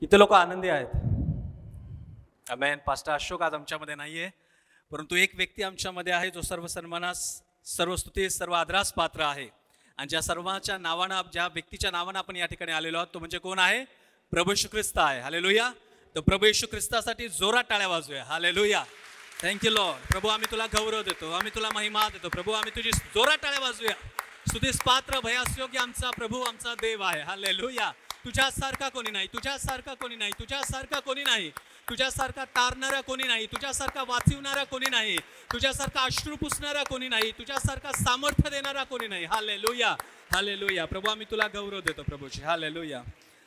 किती लोक आनंदी आहेत? आमेन. पास्टर अशोक आज आमच्यामध्ये नाहीये, परंतु एक व्यक्ती आमच्यामध्ये आहे जो सर्व सन्मानास, सर्व स्तुतीस, सर्व आदरास पात्र आहे. आणि ज्या सर्वांच्या नावानं, ज्या व्यक्तीच्या नावानं आपण या ठिकाणी आलेलो आहोत तो म्हणजे कोण आहे? प्रभू येशू ख्रिस्त आहे. हालेलुया. तर प्रभू येशू ख्रिस्तासाठी जोरात टाळ्या वाजूया. हालेलुया. Thank you Lord. प्रभू आम्ही तुला गौरव देतो, आम्ही तुला महिमा देतो. प्रभू आम्ही तुझी जोरात टाळ्या वाजूया. स्तुतीस पात्र भयासयोग्य आमचा प्रभू, आमचा देव आहे. हालेलुया. तुझ्यासारखा कोणी नाही, तुझ्यासारखा कोणी नाही, तुझ्यासारखा कोणी नाही, तुझ्यासारखा तारणारा कोणी नाही, तुझ्यासारखा वाचविणारा कोणी नाही, तुझ्यासारखा अश्रू पुसणारा कोणी नाही, तुझ्यासारखा सामर्थ्य देणारा कोणी नाही. हालेलुया. हालेलुया. प्रभू आम्ही तुला गौरव देतो प्रभूची. हालेलुया.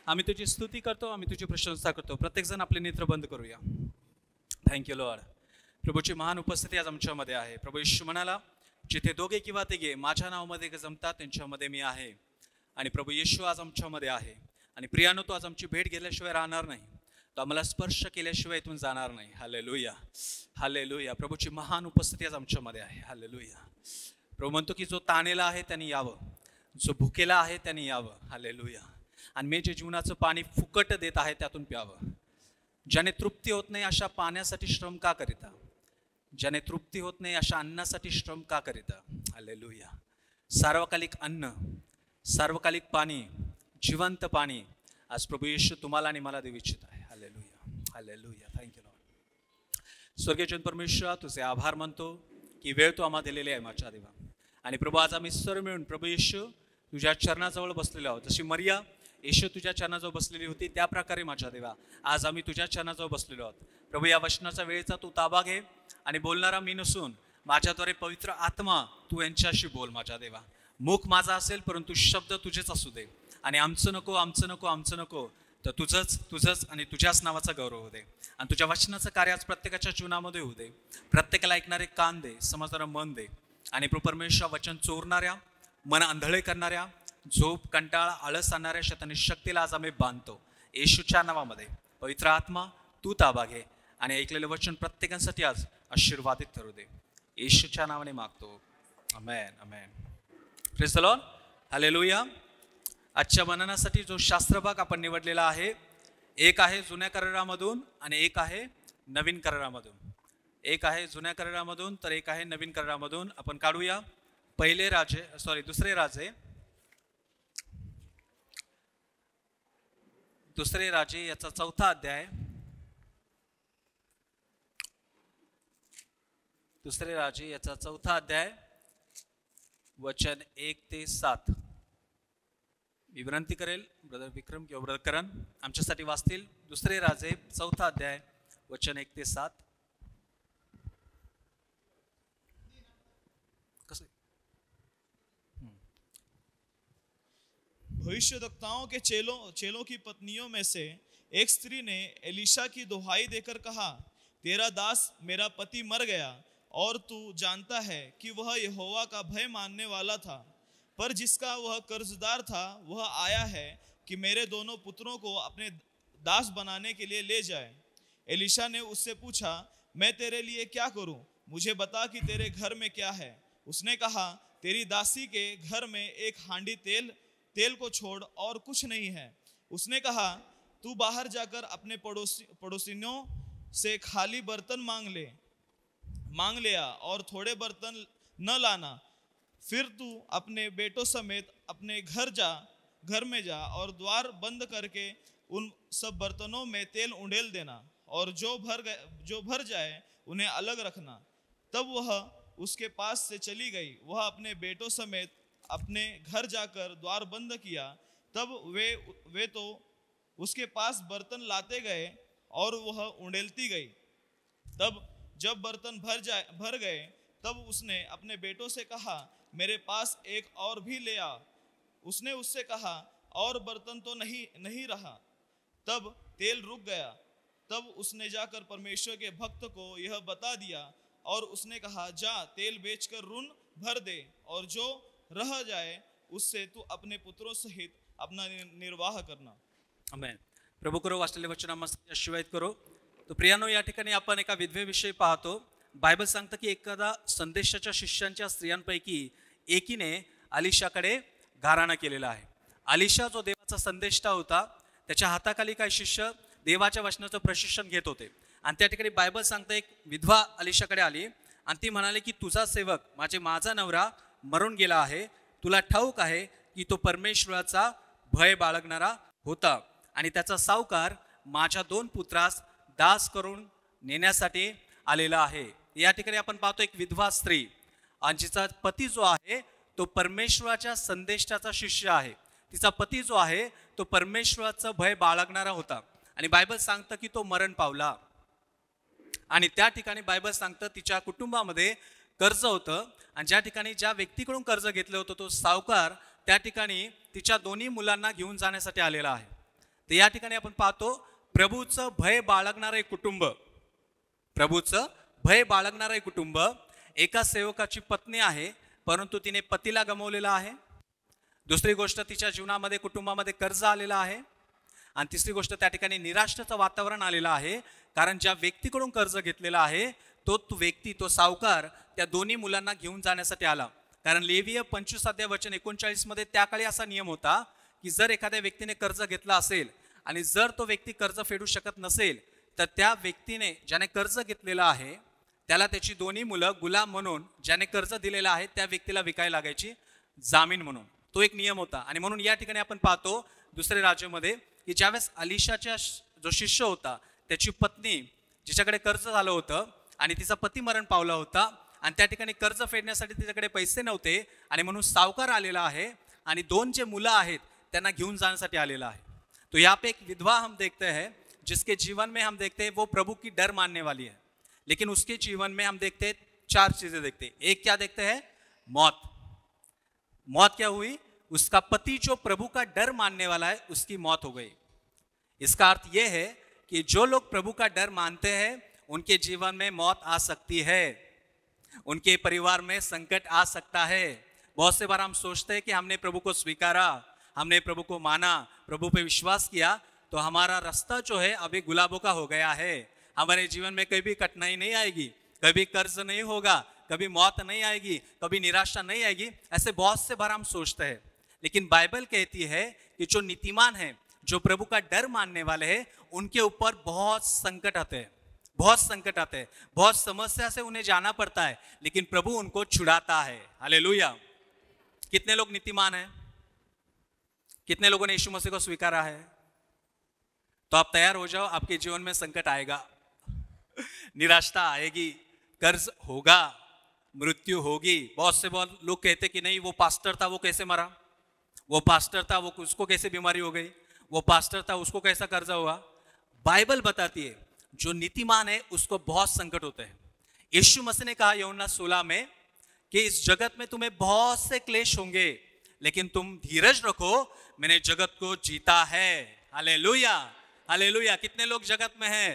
आम्ही तुझी स्तुती करतो, आम्ही तुझी प्रशंसा करतो. प्रत्येकजण आपले नेत्र बंद करूया. Thank you Lord. प्रभूची महान उपस्थिती आज आमच्यामध्ये आहे. प्रभू येशू म्हणाला, जिथे दोघे किंवा तिघे माझ्या नावामध्ये जमतात त्यांच्यामध्ये मी आहे. आणि प्रभू येशू आज आमच्यामध्ये आहे. आणि प्रियानो, तो आज आमची भेट घेतल्याशिवाय राहणार नाही, तो आम्हाला स्पर्श केल्याशिवाय इथून जाणार नाही. हालेलुया. हालेलुया. प्रभूची महान उपस्थिती आज आमच्यामध्ये आहे. हालेलुया. प्रभू म्हणतो की जो ताणेला आहे त्यांनी यावं, जो भुकेला आहे त्यांनी यावं. हालेलुया. आणि मी जे जीवनाचं पाणी फुकट देत आहे त्यातून प्यावं. ज्याने तृप्ती होत नाही अशा पाण्यासाठी श्रम का करिता? ज्याने तृप्ती होत नाही अशा अन्नासाठी श्रम का करिता? हालेलुया. सार्वकालिक अन्न, सार्वकालिक पाणी, जिवंत पाणी आज प्रभू येशू तुम्हाला आणि मला देऊ इच्छित आहे. हालेलुया. हालेलुया. Thank you Lord. स्वर्गीय परमेश्वर, तुझे आभार मानतो की वेळ तू आम्हाला दिलेली आहे माझ्या देवा. आणि प्रभू आज आम्ही सर्व मिळून प्रभू येशू तुझ्या चरणाजवळ बसलेलो आहोत. जशी मरिया येशू तुझ्या चरणाजवळ बसलेली होती त्या प्रकारे माझ्या देवा आज आम्ही तुझ्या चरणाजवळ बसलेलो आहोत. प्रभू या वचनाच्या वेळेचा तू ताबा घे आणि बोलणारा मी नसून माझ्याद्वारे पवित्र आत्मा तू यांच्याशी बोल माझ्या देवा. मुख माझा असेल परंतु शब्द तुझेच असू दे. आणि आमचं नको, आमचं नको, आमचं नको, तर तुझंच, तुझंच आणि तुझ्याच नावाचा गौरव होऊ दे. आणि तुझ्या वचनाचं कार्य आज प्रत्येकाच्या जीवनामध्ये होऊ दे. प्रत्येकाला ऐकणारे कान दे, समजणारं मन दे. आणि प्रभू परमेश्वर वचन चोरणाऱ्या, मन आंधळे करणाऱ्या, झोप, कंटाळा, आळस आणणाऱ्या शैतानी शक्तीला आज आम्ही बांधतो येशूच्या नावामध्ये. पवित्र आत्मा तू ताबा घे आणि ऐकलेलं वचन प्रत्येकासाठी आज आशीर्वादित करू दे. येशूच्या नावाने मागतो. Amen. Amen. Praise the Lord. Hallelujah. आजच्या मननासाठी जो शास्त्रभाग आपण निवडलेला आहे, एक आहे जुन्या करारामधून आणि एक आहे नवीन करारामधून. एक आहे जुन्या करारामधून तर एक आहे नवीन करारामधून. आपण काढूया दुसरे राजे याचा 4था अध्याय. दुसरे राजे याचा 4था अध्याय वचन 1 ते 7. मी विनंती करेल ब्रदर विक्रम किंवा ब्रदर करण आमच्यासाठी वाचतील. दुसरे राजे 4था अध्याय वचन 1 ते 7. भविष्यवक्ताओं के चेलों की पत्नियों में से एक स्त्री ने एलीशा की दुहाई देकर कहा, तेरा दास मेरा पति मर गया और तू जानता है कि वह यहोवा का भय मानने वाला था, पर जिसका वह कर्जदार था वह आया है कि मेरे दोनों पुत्रों को अपने दास बनाने के लिए ले जाए। एलीशा ने उससे पूछा, मैं तेरे लिए क्या करूं? मुझे बता कि तेरे घर में क्या है। उसने कहा, तेरी दासी के घर में एक हांडी तेल को छोड़ और कुछ नहीं है। उसने कहा, तू बाहर जाकर अपने पड़ोसियों से खाली बर्तन मांग ले आ और थोड़े बर्तन न लाना। फिर तू अपने बेटों समेत अपने घर में जा और द्वार बंद करके उन सब बर्तनों में तेल उंडेल देना और जो भर जाए उन्हें अलग रखना। तब वह उसके पास से चली गई। वह अपने बेटों समेत अपने घर जाकर द्वार बंद किया। तब वे तो उसके पास बर्तन लाते गए और वह उंडेलती गई। तब जब बर्तन भर गए तब उसने अपने बेटों से कहा, मेरे पास एक और भी ले आ। उसने उससे कहा, और बर्तन तो नहीं रहा। तब तेल रुक गया। तब उसने जाकर परमेश्वर के भक्त को यह बता दिया और उसने कहा, जा तेल बेचकर ऋण भर दे और जो रह जाए उससे तू अपने पुत्रों सहित अपना निर्वाह करना। आमेन. प्रभू करो वाचलेले वचन आम्हाला आशीर्वादित करो. तो प्रियानो, या ठिकाणी आपण एका विधवेविषयी पाहतो. बायबल सांगतं की एखादा संदेशाच्या शिष्यांच्या स्त्रियांपैकी एकीने अलिशाकडे घराणा केलेला आहे. अलिशा जो देवाचा संदेष्टा होता, त्याच्या हाताखाली काही शिष्य देवाच्या वचनाचं प्रशिक्षण घेत होते. आणि त्या ठिकाणी बायबल सांगतं एक विधवा अलिशाकडे आली आणि ती म्हणाली की तुझा सेवक माझा नवरा मरून गेला आहे, तुला ठाऊक आहे की तो परमेश्वराचा भय बाळगणारा होता आणि त्याचा सावकार माझ्या 2 पुत्रास दास करून नेण्यासाठी आलेला आहे. या ठिकाणी आपण पाहतो एक विधवा स्त्री आणि जिचा पती जो आहे तो परमेश्वराच्या संदेशाचा शिष्य आहे. तिचा पती जो आहे तो परमेश्वराचं भय बाळगणारा होता आणि बायबल सांगतं की तो मरण पावला. आणि त्या ठिकाणी बायबल सांगतं तिच्या कुटुंबामध्ये कर्ज होतं आणि ज्या ठिकाणी ज्या व्यक्तीकडून कर्ज घेतलं होतं तो सावकार त्या ठिकाणी तिच्या 2 मुलांना घेऊन जाण्यासाठी आलेला आहे. तर या ठिकाणी आपण पाहतो प्रभूचं भय बाळगणारं एक कुटुंब, प्रभूचं भय बाळगणारं एक कुटुंब. एका सेवकाची पत्नी आहे परंतु तिने पतीला गमावलेला आहे. दुसरी गोष्ट तिच्या जीवनामध्ये कुटुंबामध्ये कर्ज आलेला आहे आणि तिसरी गोष्ट त्या ठिकाणी निराशेचं वातावरण आलेलं आहे कारण ज्या व्यक्तीकडून कर्ज घेतलेला आहे तो व्यक्ती तो सावकार त्या 2 मुलांना घेऊन जाण्यासाठी आला. कारण लेवीय 25:39 मध्ये त्या काळी असा नियम होता की जर एखाद्या व्यक्तीने कर्ज घेतला असेल आणि जर तो व्यक्ती कर्ज फेडू शकत नसेल तर त्या व्यक्तीने ज्याने कर्ज घेतलेला आहे त्याला त्याची 2 मुलं गुलाम म्हणून ज्याने कर्ज दिलेला आहे त्या व्यक्तीला विकायला लागायची जामीन म्हणून. तो एक नियम होता. आणि म्हणून या ठिकाणी आपण पाहतो दुसऱ्या राज्यामध्ये की ज्यावेळेस अलिशाच्या जो शिष्य होता त्याची पत्नी जिच्याकडे कर्ज झालं होतं आणि तिचा पती मरण पावला होता आणि त्या ठिकाणी कर्ज फेडण्यासाठी तिच्याकडे पैसे नव्हते आणि म्हणून सावकार आलेला आहे आणि 2 जे मुलं आहेत त्यांना घेऊन जाण्यासाठी आलेला आहे. तो यहाँ पे एक विधवा हम देखते हैं जिसके जीवन में हम देखते हैं वो प्रभु की डर मानने वाली है, लेकिन उसके जीवन में हम देखते हैं 4 चीजें देखते हैं. एक क्या देखते हैं? मौत. मौत क्या हुई? उसका पति जो प्रभु का डर मानने वाला है उसकी मौत हो गई. इसका अर्थ यह है कि जो लोग प्रभु का डर मानते हैं उनके जीवन में मौत आ सकती है, उनके परिवार में संकट आ सकता है. बहुत से बार हम सोचते हैं कि हमने प्रभु को स्वीकारा, हमने प्रभु को माना, प्रभु पे विश्वास किया तो हमारा रास्ता जो है अभी गुलाबों का हो गया है, हमारे जीवन में कभी कठिनाई नहीं आएगी, कभी कर्ज नहीं होगा, कभी मौत नहीं आएगी, कभी निराशा नहीं आएगी. ऐसे बहुत से बार हम सोचते हैं. लेकिन बाइबल कहती है कि जो नीतिमान है, जो प्रभु का डर मानने वाले हैं उनके ऊपर बहुत संकट आते हैं, बहुत संकट आते हैं, बहुत समस्या से उन्हें जाना पड़ता है, लेकिन प्रभु उनको छुड़ाता है. हालेलुया. कितने लोग नीतिमान हैं? कितने लोगों ने यीशु मसीह को स्वीकारा है? तो आप तैयार हो जाओ, आपके जीवन में संकट आएगा, निराशा आएगी, कर्ज होगा, मृत्यु होगी. बहुत लोग कहते कि नहीं वो पास्टर था वो कैसे मरा, वो पास्टर था वो उसको कैसे बीमारी हो गई, वो पास्टर था उसको कैसा कर्जा हुआ. बाइबल बताती है जो नीतिमान है उसको बहुत संकट होते हैं. यीशु मसीह ने कहा यूहन्ना 16 में कि इस जगत में तुम्हें बहुत से क्लेश होंगे लेकिन तुम धीरज रखो, मैंने जगत को जीता है. Hallelujah, hallelujah. कितने लोग जगत में हैं?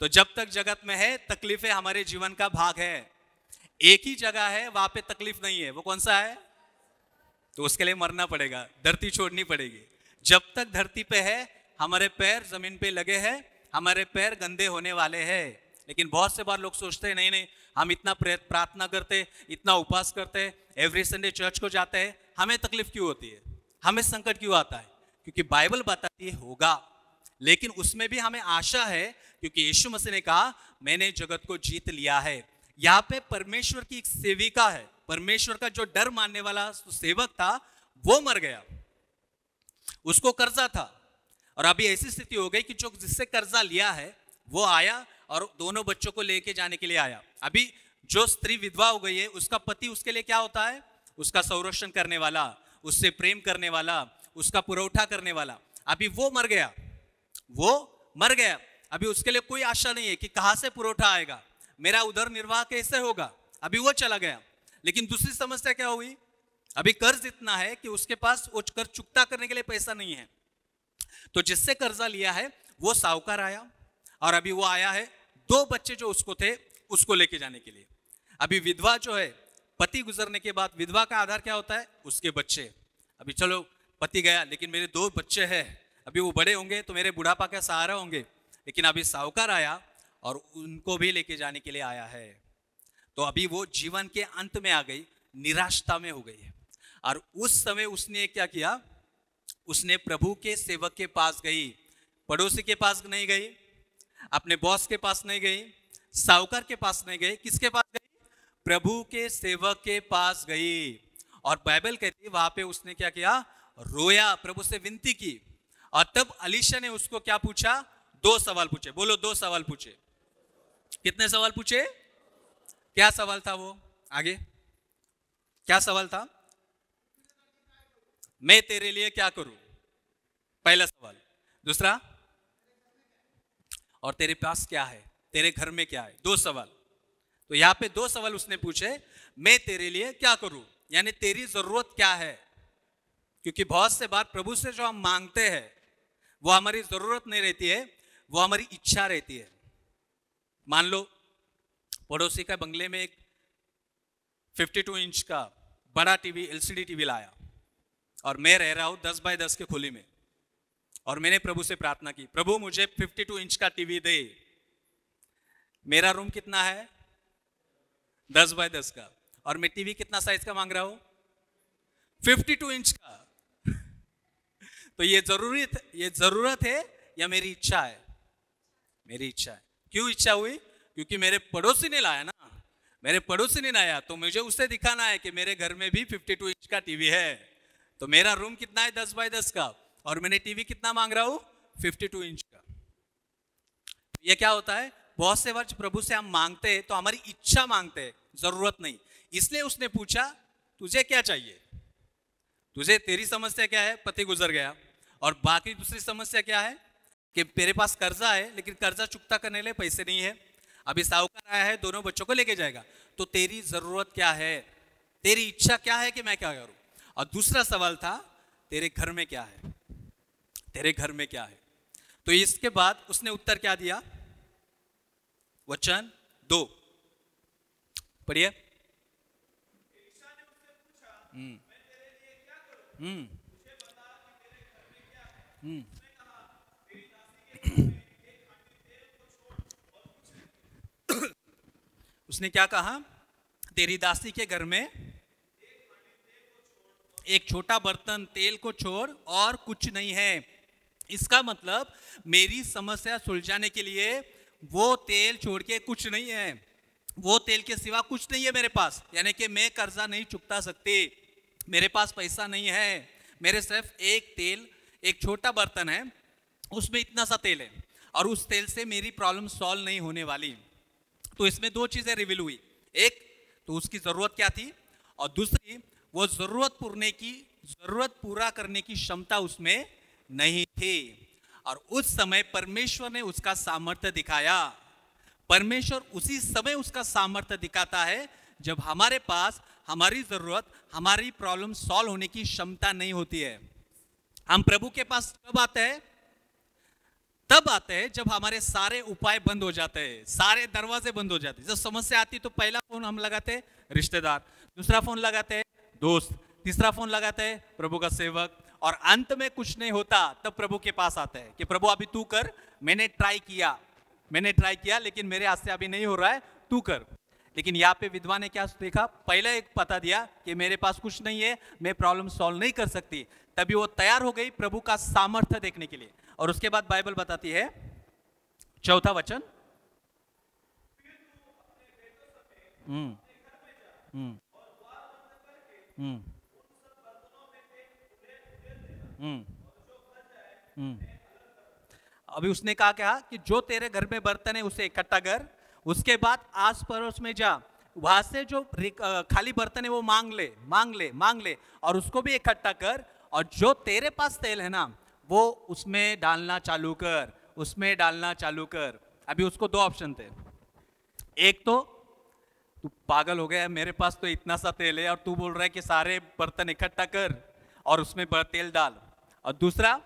तो जब तक जगत में है तकलीफें हमारे जीवन का भाग है. एक ही जगह है वहां पे तकलीफ नहीं है, वो कौन सा है? तो उसके लिए मरना पड़ेगा, धरती छोड़नी पड़ेगी. जब तक धरती पे है हमारे पैर जमीन पे लगे हैं, हमारे पैर गंदे होने वाले हैं. लेकिन बहुत से बार लोग सोचते हैं नहीं हम इतना प्रार्थना करते, इतना उपवास करते, एवरी संडे चर्च को जाते हैं, हमें तकलीफ क्यों होती है, हमें संकट क्यों आता है? क्योंकि बाइबल बताती है होगा, लेकिन उसमें भी हमें आशा है क्योंकि यीशु मसीह ने कहा मैंने जगत को जीत लिया है. यहाँ पे परमेश्वर की एक सेविका है, परमेश्वर का जो डर मानने वाला सेवक था वो मर गया, उसको कर्जा था और अभी ऐसी स्थिति हो गई कि जो जिससे कर्जा लिया है वो आया और 2 बच्चों को लेके जाने के लिए आया. अभी जो स्त्री विधवा हो गई है उसका पति उसके लिए क्या होता है? उसका संरक्षण करने वाला, उससे प्रेम करने वाला, उसका पुरौठा करने वाला. अभी वो मर गया, वो मर गया. अभी उसके लिए कोई आशा नहीं है कि कहां से पुरौठा आएगा, मेरा उधर निर्वाह कैसे होगा. अभी वो चला गया. लेकिन दूसरी समस्या क्या हुई? अभी कर्ज इतना है कि उसके पास वो कर्ज चुकता करने के लिए पैसा नहीं है. तो जिससे कर्जा लिया है वो साहूकार आया और अभी वो आया है 2 बच्चे जो उसको थे उसको लेके जाने के लिए. अभी विधवा जो है पति गुजरने के बाद विधवा का आधार क्या होता है? उसके बच्चे. अभी चलो पति गया लेकिन मेरे 2 बच्चे हैं, अभी वो बड़े होंगे तो मेरे बुढ़ापा का सहारा होंगे. लेकिन अभी साहूकार आया और उनको भी लेके जाने के लिए आया है. तो अभी वो जीवन के अंत में आ गई, निराशता में हो गई है. और उस समय उसने क्या किया? उसने प्रभु के सेवक के पास गई, पड़ोसी के पास नहीं गई, अपने बॉस के पास नहीं गई, साहूकार के पास नहीं गई, किसके पास गई? प्रभु के सेवक के पास गई। और बाइबल कहती है वहां पे उसने क्या किया? रोया, प्रभु से विनती की। और तब अलीशा ने उसको क्या पूछा? 2 सवाल पूछे। बोलो 2 सवाल पूछे। कितने सवाल पूछे? क्या सवाल था वो? आगे क्या सवाल था? मैं तेरे लिए क्या करूं, पहला सवाल। दूसरा, और तेरे पास क्या है, तेरे घर में क्या है? 2 सवाल। तो यहां पे 2 सवाल उसने पूछे, मैं तेरे लिए क्या करूं, यानी तेरी जरूरत क्या है। क्योंकि बहुत से बार प्रभु से जो हम मांगते हैं वो हमारी जरूरत नहीं रहती है, वो हमारी इच्छा रहती है। मान लो पड़ोसी का बंगले में एक 52 इंच का बड़ा टीवी, एलसीडी टीवी लाया, और मैं रह रहा हूं 10 बाय 10 के खुली में, और मैंने प्रभु से प्रार्थना की, प्रभु मुझे 52 इंच का टीवी दे। मेरा रूम कितना है? 10 बाय 10 का, और मैं टीवी कितना साइज का मांग रहा हूं? 52 इंच का। तो ये जरूरत है या मेरी इच्छा है? मेरी इच्छा है। क्यों इच्छा हुई? क्योंकि मेरे पड़ोसी ने लाया ना, मेरे पड़ोसी ने लाया, तो मुझे उसे दिखाना है कि मेरे घर में भी 52 इंच का टीवी है। तो मेरा रूम कितना है? 10 बाय 10 का, और मैंने टीवी कितना मांग रहा हूं? 52 इंच का। ये क्या होता है? बहुत से बार प्रभु से हम मांगते हैं तो हमारी इच्छा मांगते हैं, जरूरत नहीं। इसलिए उसने पूछा तुझे क्या चाहिए? तुझे, तेरी समस्या क्या है? पति गुजर गया। और बाकी दूसरी समस्या क्या है? कि तेरे पास कर्जा है, लेकिन कर्जा चुकता करने के लिए पैसे नहीं है। अभी साहूकार आया है, दोनों बच्चों को लेके जाएगा। तो तेरी जरूरत क्या है? तेरी इच्छा क्या है कि मैं क्या करूं? और दूसरा सवाल था, तेरे घर में क्या है? तेरे घर में क्या है? तो इसके बाद उसने उत्तर क्या दिया? वचन 2 पढ़िए। उसने क्या कहा? तेरी दासी के घर में एक छोटा बर्तन तेल को छोड़ और कुछ नहीं है। इसका मतलब मेरी समस्या सुलझाने के लिए वो तेल छोड़ के कुछ नहीं है, वो तेल के सिवा कुछ नहीं है मेरे पास। यानी कि मैं कर्जा नहीं चुकता सकती, मेरे पास पैसा नहीं है, मेरे सिर्फ एक तेल, एक छोटा बर्तन है, उसमें इतना सा तेल है, और उस तेल से मेरी प्रॉब्लम सॉल्व नहीं होने वाली। तो इसमें 2 चीजें रिवील हुई। एक तो उसकी जरूरत क्या थी, और दूसरी वो जरूरत पूरा करने की क्षमता उसमें नहीं थी। और उस समय परमेश्वर ने उसका सामर्थ्य दिखाया। परमेश्वर उसी समय उसका सामर्थ्य दिखाता है जब हमारे पास हमारी जरूरत, हमारी प्रॉब्लम सॉल्व होने की क्षमता नहीं होती है। हम प्रभु के पास कब आते हैं? तब आते हैं जब हमारे सारे उपाय बंद हो जाते हैं, सारे दरवाजे बंद हो जाते हैं। जब समस्या आती तो पहला फोन हम लगाते हैं रिश्तेदार, दूसरा फोन लगाते हैं दोस्त, तीसरा फोन लगाते हैं प्रभु का सेवक, और अंत में कुछ नहीं होता तब प्रभु के पास आते हैं कि प्रभु अभी तू कर, मैंने ट्राई किया लेकिन मेरे हाथ से अभी नहीं हो रहा है, तू कर। लेकिन यहाँ पे विधवा ने क्या देखा? पहले एक पता दिया कि मेरे पास कुछ नहीं है, मैं प्रॉब्लम सॉल्व नहीं कर सकती। तभी वो तैयार हो गई प्रभु का सामर्थ्य देखने के लिए। और उसके बाद बाइबल बताती है, 4था वचन, अभी उसने कहा क्या कि जो तेरे घर में बर्तन है उसे इकट्ठा कर, उसके बाद आस पड़ोस में जा, वहां से जो खाली बर्तन है वो मांग ले और उसको भी इकट्ठा कर, और जो तेरे पास तेल है ना वो उसमें डालना चालू कर। अभी उसको 2 ऑप्शन थे। एक तो तू पागल हो गया, मेरे पास तो इतना सा तेल है और तू बोल रहा है कि सारे बर्तन इकट्ठा कर और उसमें तेल डाल। और दूसरा,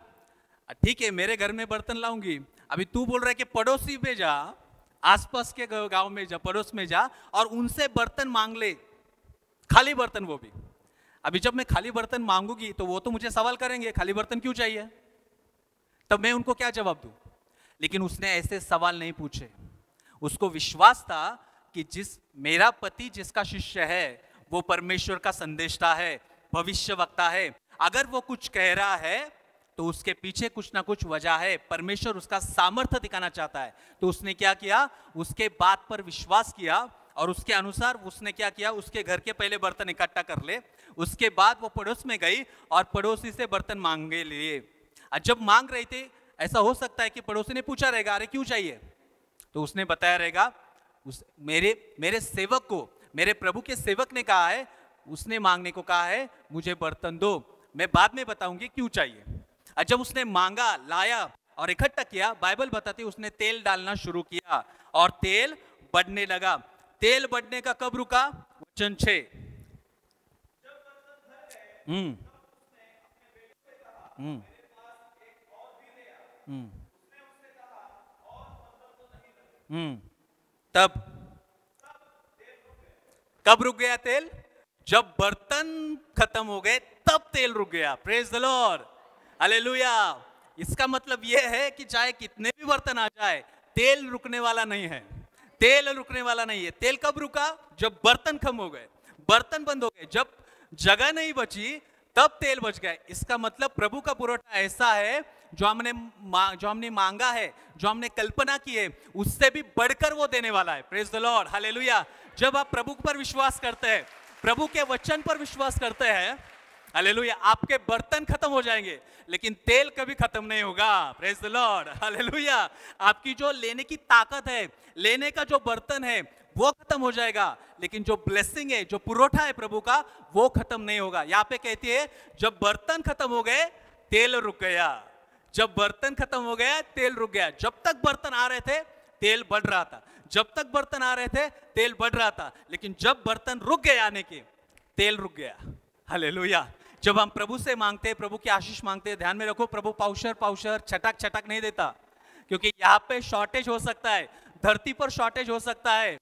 ठीक है मेरे घर में बर्तन लाऊंगी, अभी तू बोल रहा है कि पड़ोसी में जा, आसपास के गांव में जा, पड़ोस में जा और उनसे बर्तन मांग ले, खाली बर्तन वो भी। अभी जब मैं खाली बर्तन मांगूंगी तो वो तो मुझे सवाल करेंगे खाली बर्तन क्यों चाहिए, तब मैं उनको क्या जवाब दूं? लेकिन उसने ऐसे सवाल नहीं पूछे। उसको विश्वास था कि मेरा पति जिसका शिष्य है वो परमेश्वर का संदेष्टा है, भविष्यवक्ता है। अगर वो कुछ कह रहा है तो उसके पीछे कुछ ना कुछ वजह है, परमेश्वर उसका सामर्थ्य दिखाना चाहता है। तो उसने क्या किया, उसके बात पर विश्वास किया और उसके अनुसार उसने क्या किया, उसके घर के पहले बर्तन इकट्ठा कर ले, उसके बाद वो पड़ोस में गई और पड़ोसी से बर्तन मांगे लिए। जब मांग रही थी, ऐसा हो सकता है कि पड़ोसी ने पूछा रहेगा, अरे क्यों चाहिए, तो उसने बताया रहेगा, मेरे सेवक को, मेरे प्रभु के सेवक ने कहा है, उसने मांगने को कहा है, मुझे बर्तन दो, मैं बाद में बताऊंगी क्यों चाहिए। जब उसने मांगा, लाया और इकट्ठा किया, बाइबल बताती है उसने तेल डालना शुरू किया और तेल बढ़ने लगा। तेल बढ़ने का कब रुका, वचन 6। हम्म हम्म हम्म तब कब रुक गया तेल, जब बर्तन खत्म हो गए तब तेल रुक गया। Praise the Lord, hallelujah. इसका मतलब यह है कि चाहे कितने भी बर्तन आ जाए, तेल रुकने वाला नहीं है, तेल रुकने वाला नहीं है। तेल कब रुका, जब बर्तन खत्म हो गए, बर्तन बंद हो गए, जब जगह नहीं बची तब तेल बच गए। इसका मतलब प्रभु का पुरवठा ऐसा है, जो हमने मांगा है, जो हमने कल्पना की है, उससे भी बढ़कर वो देने वाला है। Praise the Lord, hallelujah. जब आप प्रभु पर विश्वास करते हैं, प्रभु के वचन पर विश्वास करते हैं, हालेलुया, आपके बर्तन खत्म हो जाएंगे लेकिन तेल कभी खत्म नहीं होगा। Praise the Lord, hallelujah. आपकी जो लेने की ताकत है, लेने का जो बर्तन है, वो खत्म हो जाएगा, लेकिन जो ब्लेसिंग है, जो पुरोठा है प्रभु का, वो खत्म नहीं होगा। यहाँ पे कहती है, जब बर्तन खत्म हो गए तेल रुक गया, जब बर्तन खत्म हो गया तेल रुक गया। जब तक बर्तन आ रहे थे तेल बढ़ रहा था, जब तक बर्तन आ रहे थे तेल बढ़ रहा था, लेकिन जब बर्तन रुक गए आने के, तेल रुक गया। हालेलुया। जब हम प्रभु से मांगते हैं, प्रभु की आशीष मांगते हैं, ध्यान में रखो, प्रभु पाउशर छटक छटक नहीं देता, क्योंकि यहाँ पे शॉर्टेज हो सकता है, धरती पर शॉर्टेज हो सकता है,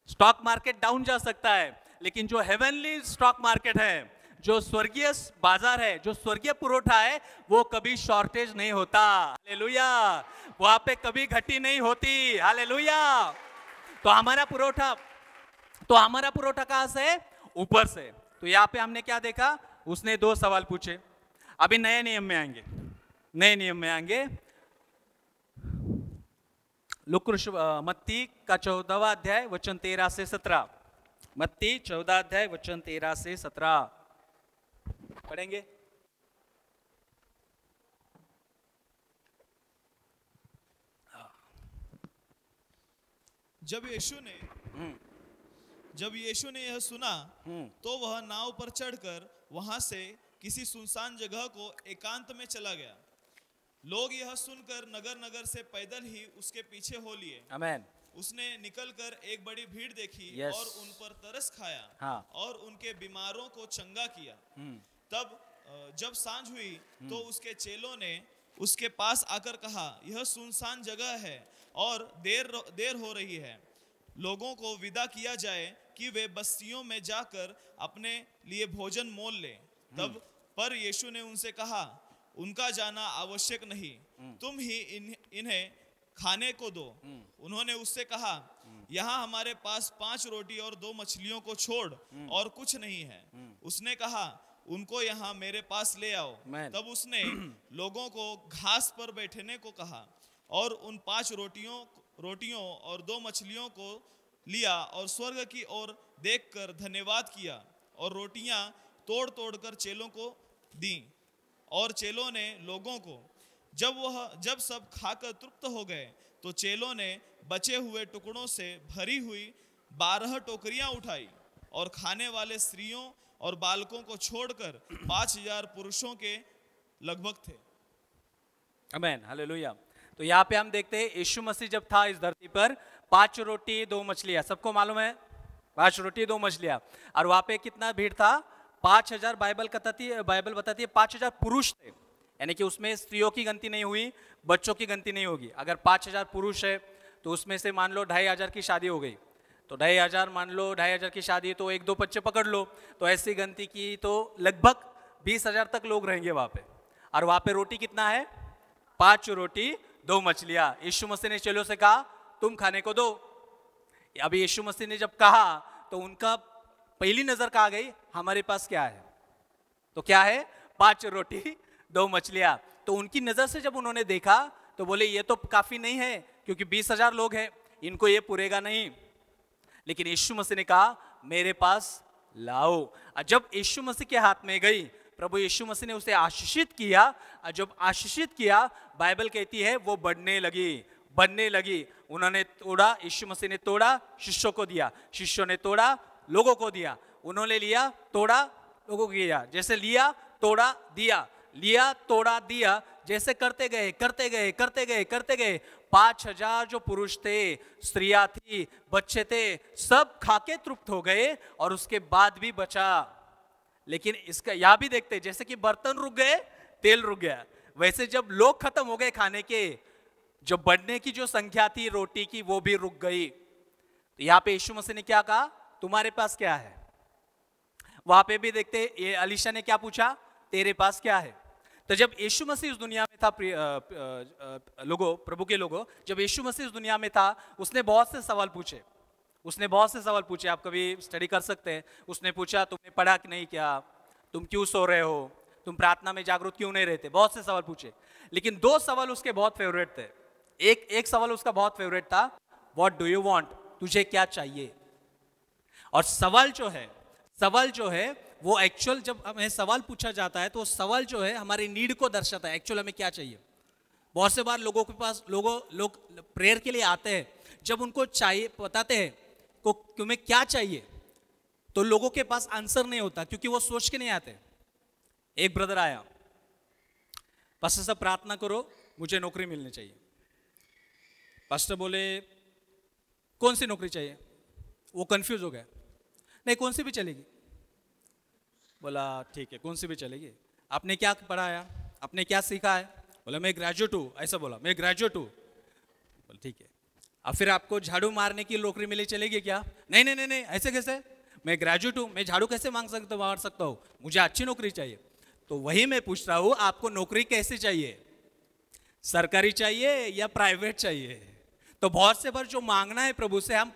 स्टॉक मार्केट डाउन जा सकता है, लेकिन जो हेवनली स्टॉक मार्केट है, जो स्वर्गीय बाजार है, जो स्वर्गीय पुरोठा है, वो कभी शॉर्टेज नहीं होता। हालेलुया। वहां पे कभी घटी नहीं होती। हालेलुया। तो हमारा पुरोठा कहां से, ऊपर से। तो यहाँ पे हमने क्या देखा, उसने 2 सवाल पूछे। अभी नए नियम में आएंगे, मत्ती का 14वां अध्याय वचन 13 से 17। मत्ती 14 अध्याय वचन 13 से 17 पढ़ेंगे। जब यीशु ने यह सुना तो वह नाव पर चढ़कर वहां से किसी सुनसान जगह को एकांत में चला गया। लोग यह सुनकर नगर नगर से पैदल ही उसके पीछे हो लिए। आमेन। उसने निकलकर एक बड़ी भीड़ देखी और उन पर तरस खाया। हाँ। और उनके बीमारों को चंगा किया। तब जब सांझ हुई तो उसके चेलों ने उसके पास आकर कहा, यह सुनसान जगह है और देर हो रही है, लोगों को विदा किया जाए कि वे बस्तियों में जाकर अपने लिए भोजन मोल ले। तब पर यीशु ने उनसे कहा, उनका जाना आवश्यक नहीं, तुम ही इन्हें खाने को दो। उन्होंने उससे कहा, यहाँ हमारे पास 5 रोटी और 2 मछलियों को छोड़ और कुछ नहीं है। उसने कहा, उनको यहाँ मेरे पास ले आओ। तब उसने लोगों को घास पर बैठने को कहा और उन 5 रोटियों और 2 मछलियों को लिया और स्वर्ग की ओर देखकर धन्यवाद किया और रोटियां तोड़ तोड़ कर चेलों को दी और चेलों ने लोगों को। जब सब खाकर तृप्त हो गए तो चेलों ने बचे हुए टुकड़ों से भरी हुई 12 टोकरियां उठाई और खाने वाले स्त्रियों और बालकों को छोड़कर 5000 पुरुषों के लगभग थे। आमेन, हालेलुया। तो यहाँ पे हम देखते हैं, यीशु मसीह जब था इस धरती पर, 5 रोटी 2 मछलियां, सबको मालूम है, 5 रोटी 2 मछलियां, और वहां पे कितना भीड़ था, 5000। बाइबल बताती है 5000 पुरुष थे, यानी कि उसमें स्त्रियों की गिनती नहीं हुई, बच्चों की गिनती नहीं होगी। अगर 5000 पुरुष है तो उसमें से मान लो 2500 की शादी हो गई, तो 2500 मान लो, 2500 की शादी तो 1-2 बच्चे पकड़ लो, तो ऐसी गिनती की तो लगभग 20000 तक लोग रहेंगे वहां पे। और वहां पे रोटी कितना है, 5 रोटी 2 मछलियां। यीशु मसीह ने चेलों से कहा, तुम खाने को दो। अभी यीशु मसीह ने जब कहा तो उनका पहली नजर कहाँ गई, हमारे पास क्या है, तो क्या है, 5 रोटी 2 मछलियां। तो उनकी नजर से जब उन्होंने देखा तो बोले ये तो काफी नहीं है, क्योंकि 20,000 लोग हैं, इनको ये पूरेगा नहीं। लेकिन यीशु मसीह ने कहा मेरे पास लाओ। और जब यीशु मसीह के हाथ में गई, प्रभु यीशु मसीह ने उसे आशीषित किया, और जब आशीषित किया बाइबल कहती है वो बढ़ने लगी। उन्होंने तोड़ा, यीशु मसीह ने तोड़ा, शिष्यों को दिया, शिष्यों ने तोड़ा, लोगों को दिया, उन्होंने लिया, तोड़ा, लोगों को दिया, जैसे लिया तोड़ा दिया, लिया तोड़ा दिया, जैसे करते गए 5,000 जो पुरुष थे, स्त्रियां थी, बच्चे थे, सब खाके तृप्त हो गए और उसके बाद भी बचा। लेकिन इसका यहां भी देखते जैसे कि बर्तन रुक गए, तेल रुक गया, वैसे जब लोग खत्म हो गए खाने के, जो बढ़ने की जो संख्या थी रोटी की वो भी रुक गई। तो यहाँ पे यीशु मसीह ने क्या कहा, तुम्हारे पास क्या है? वहां पे भी देखते ये अलीशा ने क्या पूछा, तेरे पास क्या है? तो जब यीशु मसीह इस दुनिया में था, प्रभु के लोगों, जब यीशु मसीह इस दुनिया में था, उसने बहुत से सवाल पूछे। आप कभी स्टडी कर सकते हैं। उसने पूछा तुमने पढ़ा कि नहीं, क्या तुम क्यों सो रहे हो, तुम प्रार्थना में जागरूक क्यों नहीं रहते, बहुत से सवाल पूछे। लेकिन 2 सवाल उसके बहुत फेवरेट थे। एक सवाल उसका बहुत फेवरेट था, व्हाट डू यू वांट, तुझे क्या चाहिए? और सवाल जो है वो एक्चुअल, जब हमें सवाल पूछा जाता है तो सवाल जो है हमारी नीड को दर्शाता है, एक्चुअल हमें क्या चाहिए। बहुत से बार लोगों के पास लोग प्रेयर के लिए आते हैं, जब उनको चाहिए बताते हैं को तुम्हें क्या चाहिए, तो लोगों के पास आंसर नहीं होता, क्योंकि वो सोच के नहीं आते। एक ब्रदर आया, पास्टर साहब प्रार्थना करो मुझे नौकरी मिलनी चाहिए। पास्टर बोले कौन सी नौकरी चाहिए? वो कंफ्यूज हो गया, नहीं कौन सी भी चलेगी। बोला ठीक है कौन सी भी चलेगी। आपने क्या पढ़ाया, आपने क्या सीखा है? बोला मैं ग्रेजुएट हूँ, ऐसा बोला, मैं ग्रेजुएट हूँ। बोला ठीक है, अब फिर आपको झाड़ू मारने की नौकरी मिली चलेगी क्या? नहीं, ऐसे कैसे, मैं ग्रेजुएट हूँ, मैं झाड़ू कैसे मार सकता हूँ, मुझे अच्छी नौकरी चाहिए। तो वही मैं पूछ रहा हूँ, आपको नौकरी कैसी चाहिए, सरकारी चाहिए या प्राइवेट चाहिए? तो बहुत से बार जो मांगना है प्रभु से हम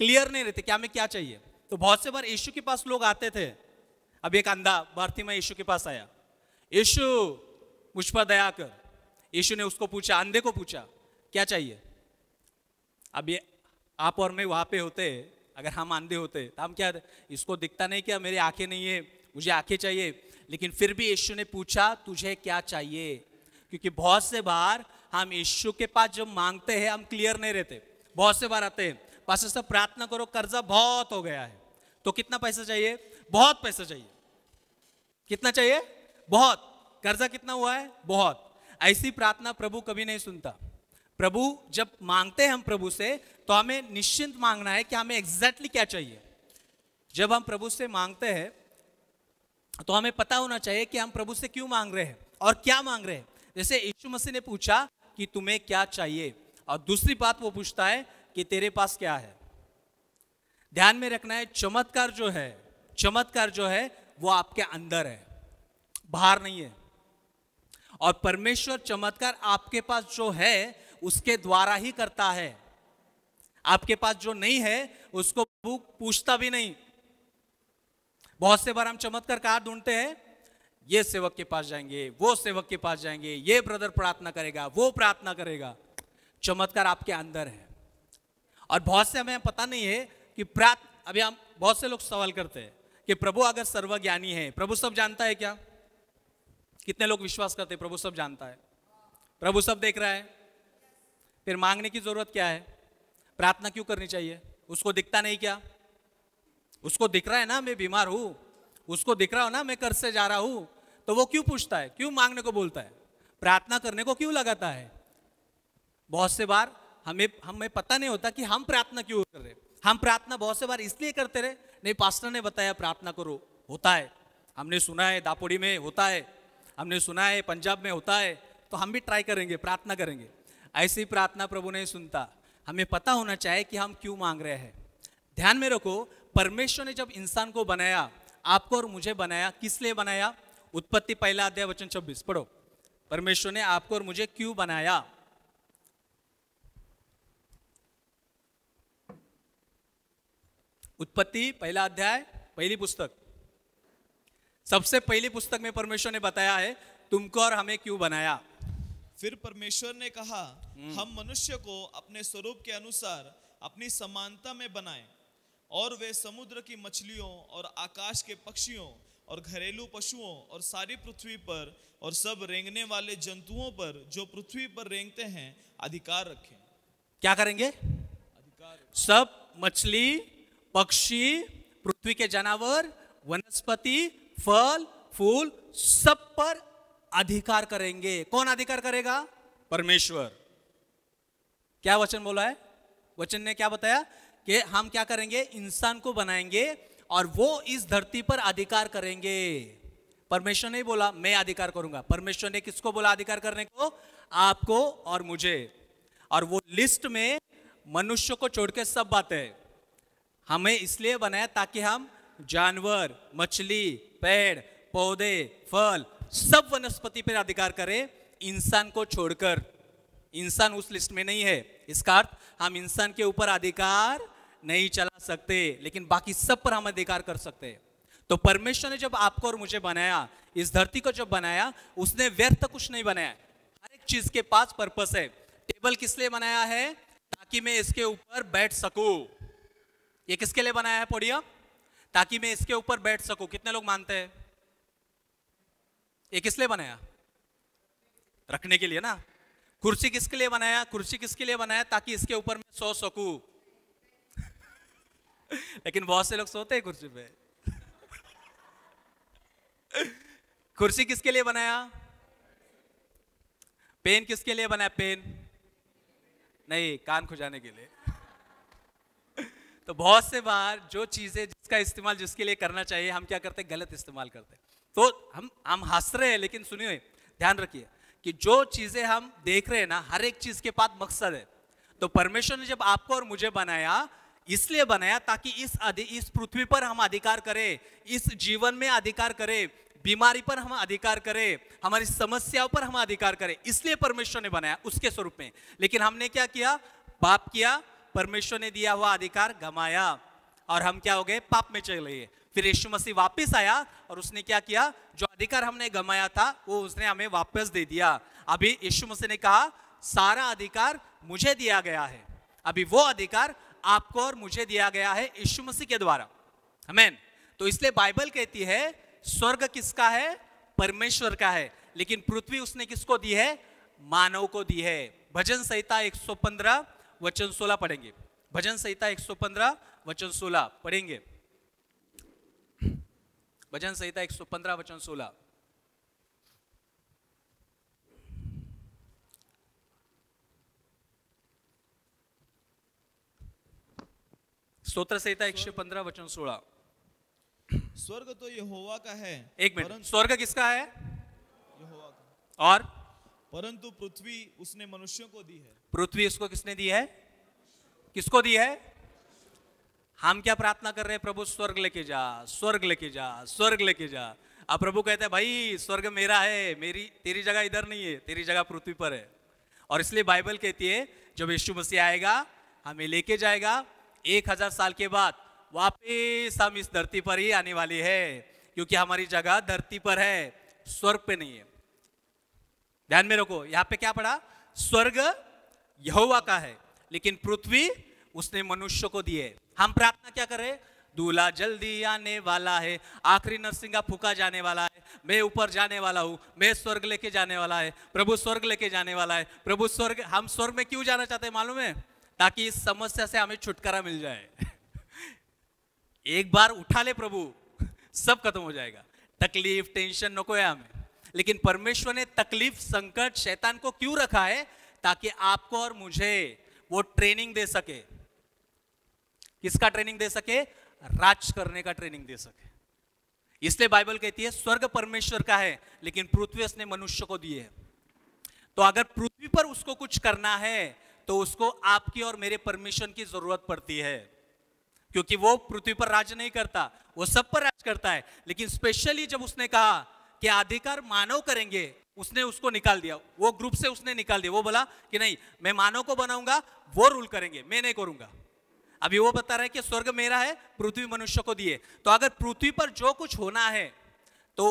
क्लियर नहीं रहते, क्या हमें क्या चाहिए। तो बहुत से बार यीशु के पास लोग आते थे। अब एक अंधा बारतिमाई यीशु के पास आया, यीशु मुझ पर दया कर। यीशु ने उसको पूछा, अंधे को पूछा क्या चाहिए। अब ये आप और मैं वहां पे होते, अगर हम अंधे होते तो हम क्या, इसको दिखता नहीं क्या, मेरी आंखें नहीं है, मुझे आंखें चाहिए। लेकिन फिर भी यीशु ने पूछा तुझे क्या चाहिए, क्योंकि बहुत से बार हम यीशु के पास जब मांगते हैं हम क्लियर नहीं रहते। बहुत से बार आते हैं, पास्टर साहब प्रार्थना करो कर्जा बहुत हो गया है। तो कितना पैसा चाहिए? बहुत पैसा चाहिए। कितना चाहिए? बहुत। कर्जा कितना हुआ है? बहुत। ऐसी प्रार्थना प्रभु कभी नहीं सुनता। प्रभु जब मांगते हैं हम प्रभु से, तो हमें निश्चिंत मांगना है कि हमें एग्जैक्टली क्या चाहिए। जब हम प्रभु से मांगते हैं तो हमें पता होना चाहिए कि हम प्रभु से क्यों मांग रहे हैं और क्या मांग रहे हैं। जैसे यीशु मसीह ने पूछा कि तुम्हें क्या चाहिए, और दूसरी बात वो पूछता है कि तेरे पास क्या है। ध्यान में रखना है, चमत्कार जो है वो आपके अंदर है, बाहर नहीं है। और परमेश्वर चमत्कार आपके पास जो है उसके द्वारा ही करता है। आपके पास जो नहीं है उसको पूछता भी नहीं। बहुत से बार हम चमत्कार कहाँ ढूंढते हैं, ये सेवक के पास जाएंगे, वो सेवक के पास जाएंगे, ये ब्रदर प्रार्थना करेगा, वो प्रार्थना करेगा। चमत्कार आपके अंदर है। और बहुत से हमें पता नहीं है कि अभी हम बहुत से लोग सवाल करते हैं कि प्रभु अगर सर्वज्ञानी है, प्रभु सब जानता है क्या? कितने लोग विश्वास करते हैं प्रभु सब जानता है, प्रभु सब देख रहा है, फिर मांगने की जरूरत क्या है? प्रार्थना क्यों करनी चाहिए? उसको दिखता नहीं क्या? उसको दिख रहा है ना मैं बीमार हूं, उसको दिख रहा हो ना मैं कर्ज से जा रहा हूं, तो वो क्यों पूछता है, क्यों मांगने को बोलता है, प्रार्थना करने को क्यों लगाता है? बहुत से बार हमें पता नहीं होता कि हम प्रार्थना क्यों कर रहे। हम प्रार्थना बहुत से बार इसलिए करते रहे, नहीं पास्टर ने बताया प्रार्थना करो, होता है, हमने सुना है दापोड़ी में होता है, हमने सुना है पंजाब में होता है, तो हम भी ट्राई करेंगे, प्रार्थना करेंगे। ऐसी प्रार्थना प्रभु नहीं सुनता। हमें पता होना चाहिए कि हम क्यों मांग रहे हैं। ध्यान में रखो, परमेश्वर ने जब इंसान को बनाया, आपको और मुझे बनाया, किस लिए बनाया? उत्पत्ति 1 अध्याय वचन 26 पढ़ो। परमेश्वर ने आपको और मुझे क्यों बनाया? उत्पत्ति 1 अध्याय, पहली पुस्तक, सबसे पहली पुस्तक में परमेश्वर ने बताया है तुमको और हमें क्यों बनाया। फिर परमेश्वर ने कहा, हम मनुष्य को अपने स्वरूप के अनुसार अपनी समानता में बनाएं, और वे समुद्र की मछलियों और आकाश के पक्षियों और घरेलू पशुओं और सारी पृथ्वी पर और सब रेंगने वाले जंतुओं पर जो पृथ्वी पर रेंगते हैं अधिकार रखें। क्या करेंगे। सब मछली, पक्षी, पृथ्वी के जानवर, वनस्पति, फल फूल, सब पर अधिकार करेंगे। कौन अधिकार करेगा। परमेश्वर। क्या वचन बोला है। वचन ने क्या बताया कि हम क्या करेंगे, इंसान को बनाएंगे और वो इस धरती पर अधिकार करेंगे। परमेश्वर ने बोला मैं अधिकार करूंगा। परमेश्वर ने किसको बोला अधिकार करने को, आपको और मुझे। और वो लिस्ट में मनुष्य को छोड़ के सब बातें हमें इसलिए बनाया ताकि हम जानवर, मछली, पेड़ पौधे, फल, सब वनस्पति पर अधिकार करें, इंसान को छोड़कर। इंसान उस लिस्ट में नहीं है। इसका अर्थ हम इंसान के ऊपर अधिकार नहीं चला सकते, लेकिन बाकी सब पर हम अधिकार कर सकते हैं। तो परमेश्वर ने जब आपको और मुझे बनाया, इस धरती को जब बनाया, उसने व्यर्थ कुछ नहीं बनाया। हर एक चीज के पास पर्पस है। टेबल किस लिए बनाया है, ताकि मैं इसके ऊपर बैठ सकूं। ये किसके लिए बनाया है पोडियम, ताकि मैं इसके ऊपर बैठ सकूं। कितने लोग मानते हैं ये किस लिए बनाया, रखने के लिए ना। कुर्सी किसके लिए बनाया, कुर्सी किसके लिए बनाया, ताकि इसके ऊपर मैं सो सकूं। लेकिन बहुत से लोग सोते हैं कुर्सी पे। कुर्सी किसके लिए बनाया, पेन किसके लिए बनाया, पेन नहीं, कान खुजाने के लिए। तो बहुत से बार जो चीजें जिसका इस्तेमाल जिसके लिए करना चाहिए, हम क्या करते हैं, गलत इस्तेमाल करते हैं। तो हम हंस रहे हैं, लेकिन सुनिए, ध्यान रखिए कि जो चीजें हम देख रहे हैं ना, हर एक चीज के पास मकसद है। तो परमेश्वर ने जब आपको और मुझे बनाया, इसलिए बनाया ताकि इस पृथ्वी पर हम अधिकार करें, इस जीवन में अधिकार करें, बीमारी पर हम अधिकार करें, हमारी समस्याओं पर हम अधिकार करें। इसलिए परमेश्वर ने बनाया उसके स्वरूप में। लेकिन हमने क्या किया, पाप किया, परमेश्वर ने दिया हुआ अधिकार गमाया और हम क्या हो गए, पाप में चले गए। फिर यीशु मसीह वापस आया और उसने क्या किया, जो अधिकार हमने गमाया था वो उसने हमें वापस दे दिया। अभी यीशु मसीह ने कहा सारा अधिकार मुझे दिया गया है। अभी वो अधिकार आपको और मुझे दिया गया है यीशु मसीह के द्वारा। आमीन। तो इसलिए बाइबल कहती है स्वर्ग किसका है, परमेश्वर का है, लेकिन पृथ्वी उसने किसको दी है, मानव को दी है। भजन संहिता 115 वचन 16 पढ़ेंगे। भजन संहिता 115 वचन 16 पढ़ेंगे। भजन संहिता 115 वचन 16। स्तोत्र संहिता 115 वचन 16। स्वर्ग तो यहोवा का है। एक मिनट, स्वर्ग किसका है, यहोवा का, और परंतु पृथ्वी उसने मनुष्यों को दी है। पृथ्वी उसको किसने दी है, किसको दी है। हम क्या प्रार्थना कर रहे हैं, प्रभु स्वर्ग लेके जा, स्वर्ग लेके जा, स्वर्ग लेके जा। अब प्रभु कहते हैं भाई स्वर्ग मेरा है, तेरी जगह इधर नहीं है, तेरी जगह पृथ्वी पर है। और इसलिए बाइबल कहती है जब यीशु मसीह आएगा हमें लेके जाएगा, 1000 साल के बाद वापस हम इस धरती पर ही आने वाली है, क्योंकि हमारी जगह धरती पर है, स्वर्ग पे नहीं है। ध्यान में रखो, यहां पे क्या पढ़ा, स्वर्ग यहोवा का है, लेकिन पृथ्वी उसने मनुष्य को दी है। हम प्रार्थना क्या करें, दूल्हा जल्दी आने वाला है, आखिरी नरसिंगा फूका जाने वाला है, मैं ऊपर जाने वाला हूं, मैं स्वर्ग लेके जाने वाला है, प्रभु स्वर्ग लेके जाने वाला है, प्रभु स्वर्ग। हम स्वर्ग में क्यों जाना चाहते हैं मालूम है, ताकि इस समस्या से हमें छुटकारा मिल जाए। एक बार उठा ले प्रभु, सब खत्म हो जाएगा। तकलीफ टेंशन नको है हमें, लेकिन परमेश्वर ने तकलीफ संकट शैतान को क्यों रखा है, ताकि आपको और मुझे वो ट्रेनिंग दे सके। किसका ट्रेनिंग दे सके, राज करने का ट्रेनिंग दे सके। इसलिए बाइबल कहती है स्वर्ग परमेश्वर का है, लेकिन पृथ्वी उसने मनुष्य को दी है। तो अगर पृथ्वी पर उसको कुछ करना है तो उसको आपकी और मेरे परमिशन की जरूरत पड़ती है, क्योंकि वो पृथ्वी पर राज नहीं करता, वो सब पर राज करता है। लेकिन स्पेशली जब उसने कहा कि अधिकार मानव करेंगे, उसने उसको निकाल दिया, वो ग्रुप से उसने निकाल दिया। वो बोला कि नहीं, मैं मानव को बनाऊंगा, वो रूल करेंगे, मैं नहीं करूंगा। अभी वो बता रहा है कि स्वर्ग मेरा है, पृथ्वी मनुष्य को दिए। तो अगर पृथ्वी पर जो कुछ होना है, तो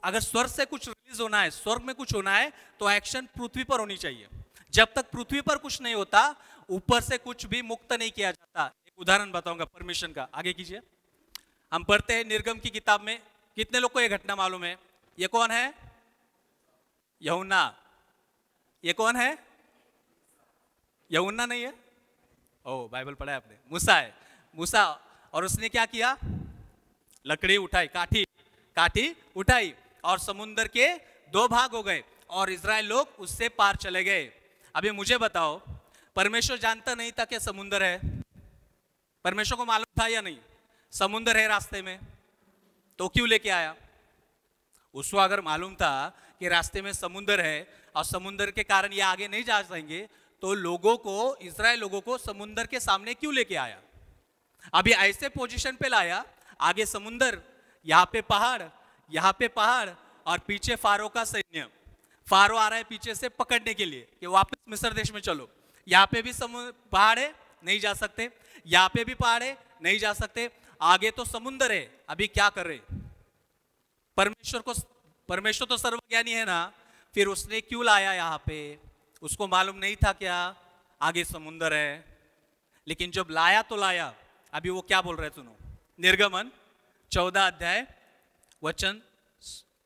अगर स्वर्ग से कुछ रिलीज रिलीज होना है, स्वर्ग में कुछ होना है, तो एक्शन पृथ्वी पर होनी चाहिए। जब तक पृथ्वी पर कुछ नहीं होता, ऊपर से कुछ भी मुक्त नहीं किया जाता। एक उदाहरण बताऊंगा परमिशन का, आगे कीजिए। हम पढ़ते हैं निर्गम की किताब में, कितने लोग को यह घटना मालूम है? ये कौन है? यूहन्ना। ये कौन है? यूहन्ना नहीं है? ओ, बाइबल पढ़ा है आपने। मूसा है, मूसा। और उसने क्या किया? लकड़ी उठाई, काठी उठाई, और समुद्र के 2 भाग हो गए और इजराइल लोग उससे पार चले गए। अभी मुझे बताओ, परमेश्वर जानता नहीं था कि समुद्र है? परमेश्वर को मालूम था या नहीं समुद्र है रास्ते में? तो क्यों लेके आया? उसको अगर मालूम था कि रास्ते में समुद्र है और समुद्र के कारण ये आगे नहीं जा सकेंगे, तो लोगों को, इजराइल लोगों को समुद्र के सामने क्यों लेके आया? अभी ऐसे पोजीशन पे लाया, आगे समुद्र, यहाँ पे पहाड़ और पीछे फारो का सैन्य। फारो आ रहा है पीछे से पकड़ने के लिए कि वापस मिस्र देश में चलो। यहाँ पे भी पहाड़ है, नहीं जा सकते। यहाँ पे भी पहाड़ है, नहीं जा सकते। आगे तो समुद्र है, अभी क्या कर रहे? परमेश्वर तो सर्वज्ञानी है ना, फिर उसने क्यों लाया यहाँ पे? उसको मालूम नहीं था क्या आगे समुद्र है? लेकिन जब लाया तो लाया। अभी वो क्या बोल रहे सुनो, निर्गमन 14 अध्याय वचन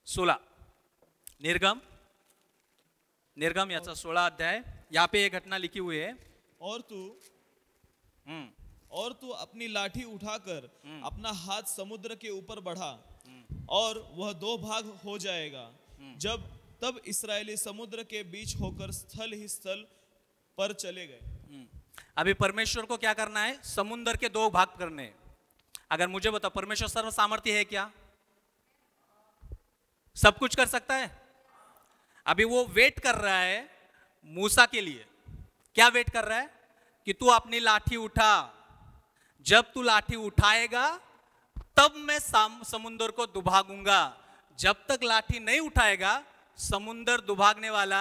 16। निर्गम याचा 16 अध्याय, यहाँ पे ये घटना लिखी हुई है। और तू अपनी लाठी उठाकर अपना हाथ समुद्र के ऊपर बढ़ा और वह 2 भाग हो जाएगा। तब इस्राएली समुद्र के बीच होकर स्थल ही स्थल पर चले गए। अभी परमेश्वर को क्या करना है? समुद्र के 2 भाग करने हैं। अगर मुझे बताओ, परमेश्वर सर्व सामर्थ्य है क्या? सब कुछ कर सकता है? अभी वो वेट कर रहा है मूसा के लिए। क्या वेट कर रहा है? कि तू अपनी लाठी उठा, जब तू लाठी उठाएगा तब मैं समुद्र को दुभागूंगा। जब तक लाठी नहीं उठाएगा समुद्र दुभागने वाला।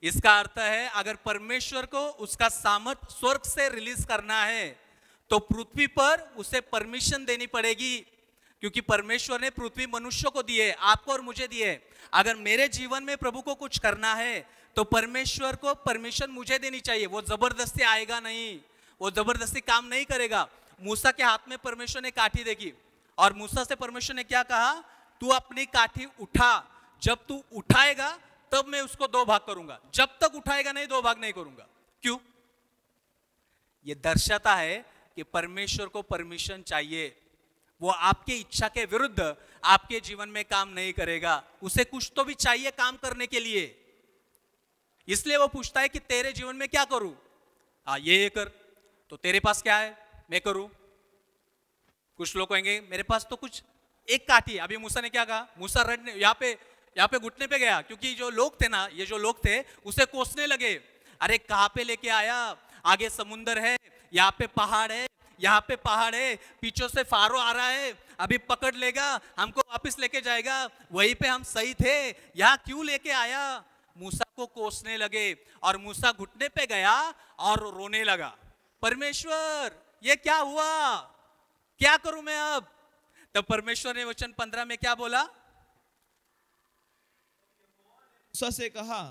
इसका अर्थ है, अगर परमेश्वर को उसका सामर्थ स्वर्ग से रिलीज करना है तो पृथ्वी पर उसे परमिशन देनी पड़ेगी, क्योंकि परमेश्वर ने पृथ्वी मनुष्य को दी है, आपको और मुझे दी है। अगर मेरे जीवन में प्रभु को कुछ करना है तो परमेश्वर को परमिशन मुझे देनी चाहिए। वो जबरदस्ती आएगा नहीं, वो जबरदस्ती काम नहीं करेगा। मूसा के हाथ में परमेश्वर ने काठी देखी और मूसा से परमेश्वर ने क्या कहा? तू अपनी काठी उठा, जब तू उठाएगा तब मैं उसको 2 भाग करूंगा, जब तक उठाएगा नहीं 2 भाग नहीं करूंगा। क्यों? यह दर्शाता है कि परमेश्वर को परमिशन चाहिए। वो आपके इच्छा के विरुद्ध आपके जीवन में काम नहीं करेगा। उसे कुछ तो भी चाहिए काम करने के लिए, इसलिए वो पूछता है कि तेरे जीवन में क्या करूं? ये कर। तो तेरे पास क्या है? मैं करूं। कुछ लोग कहेंगे मेरे पास तो कुछ एक काठी है। अभी मूसा ने क्या कहा? मूसा रड़ने यहाँ पे घुटने पे गया, क्योंकि जो लोग थे ना, ये जो लोग थे उसे कोसने लगे। अरे कहां पे लेके आया? आगे समुंदर है, यहाँ पे पहाड़ है, यहाँ पे पहाड़ है, पीछे से फारो आ रहा है, अभी पकड़ लेगा, हमको वापस लेके जाएगा। वहीं पे हम सही थे, यहाँ क्यों लेके आया? मूसा को कोसने लगे और मूसा घुटने पे गया और रोने लगा, परमेश्वर ये क्या हुआ? क्या करूं मैं अब? तब परमेश्वर ने वचन 15 में क्या बोला? मूसा से कहा,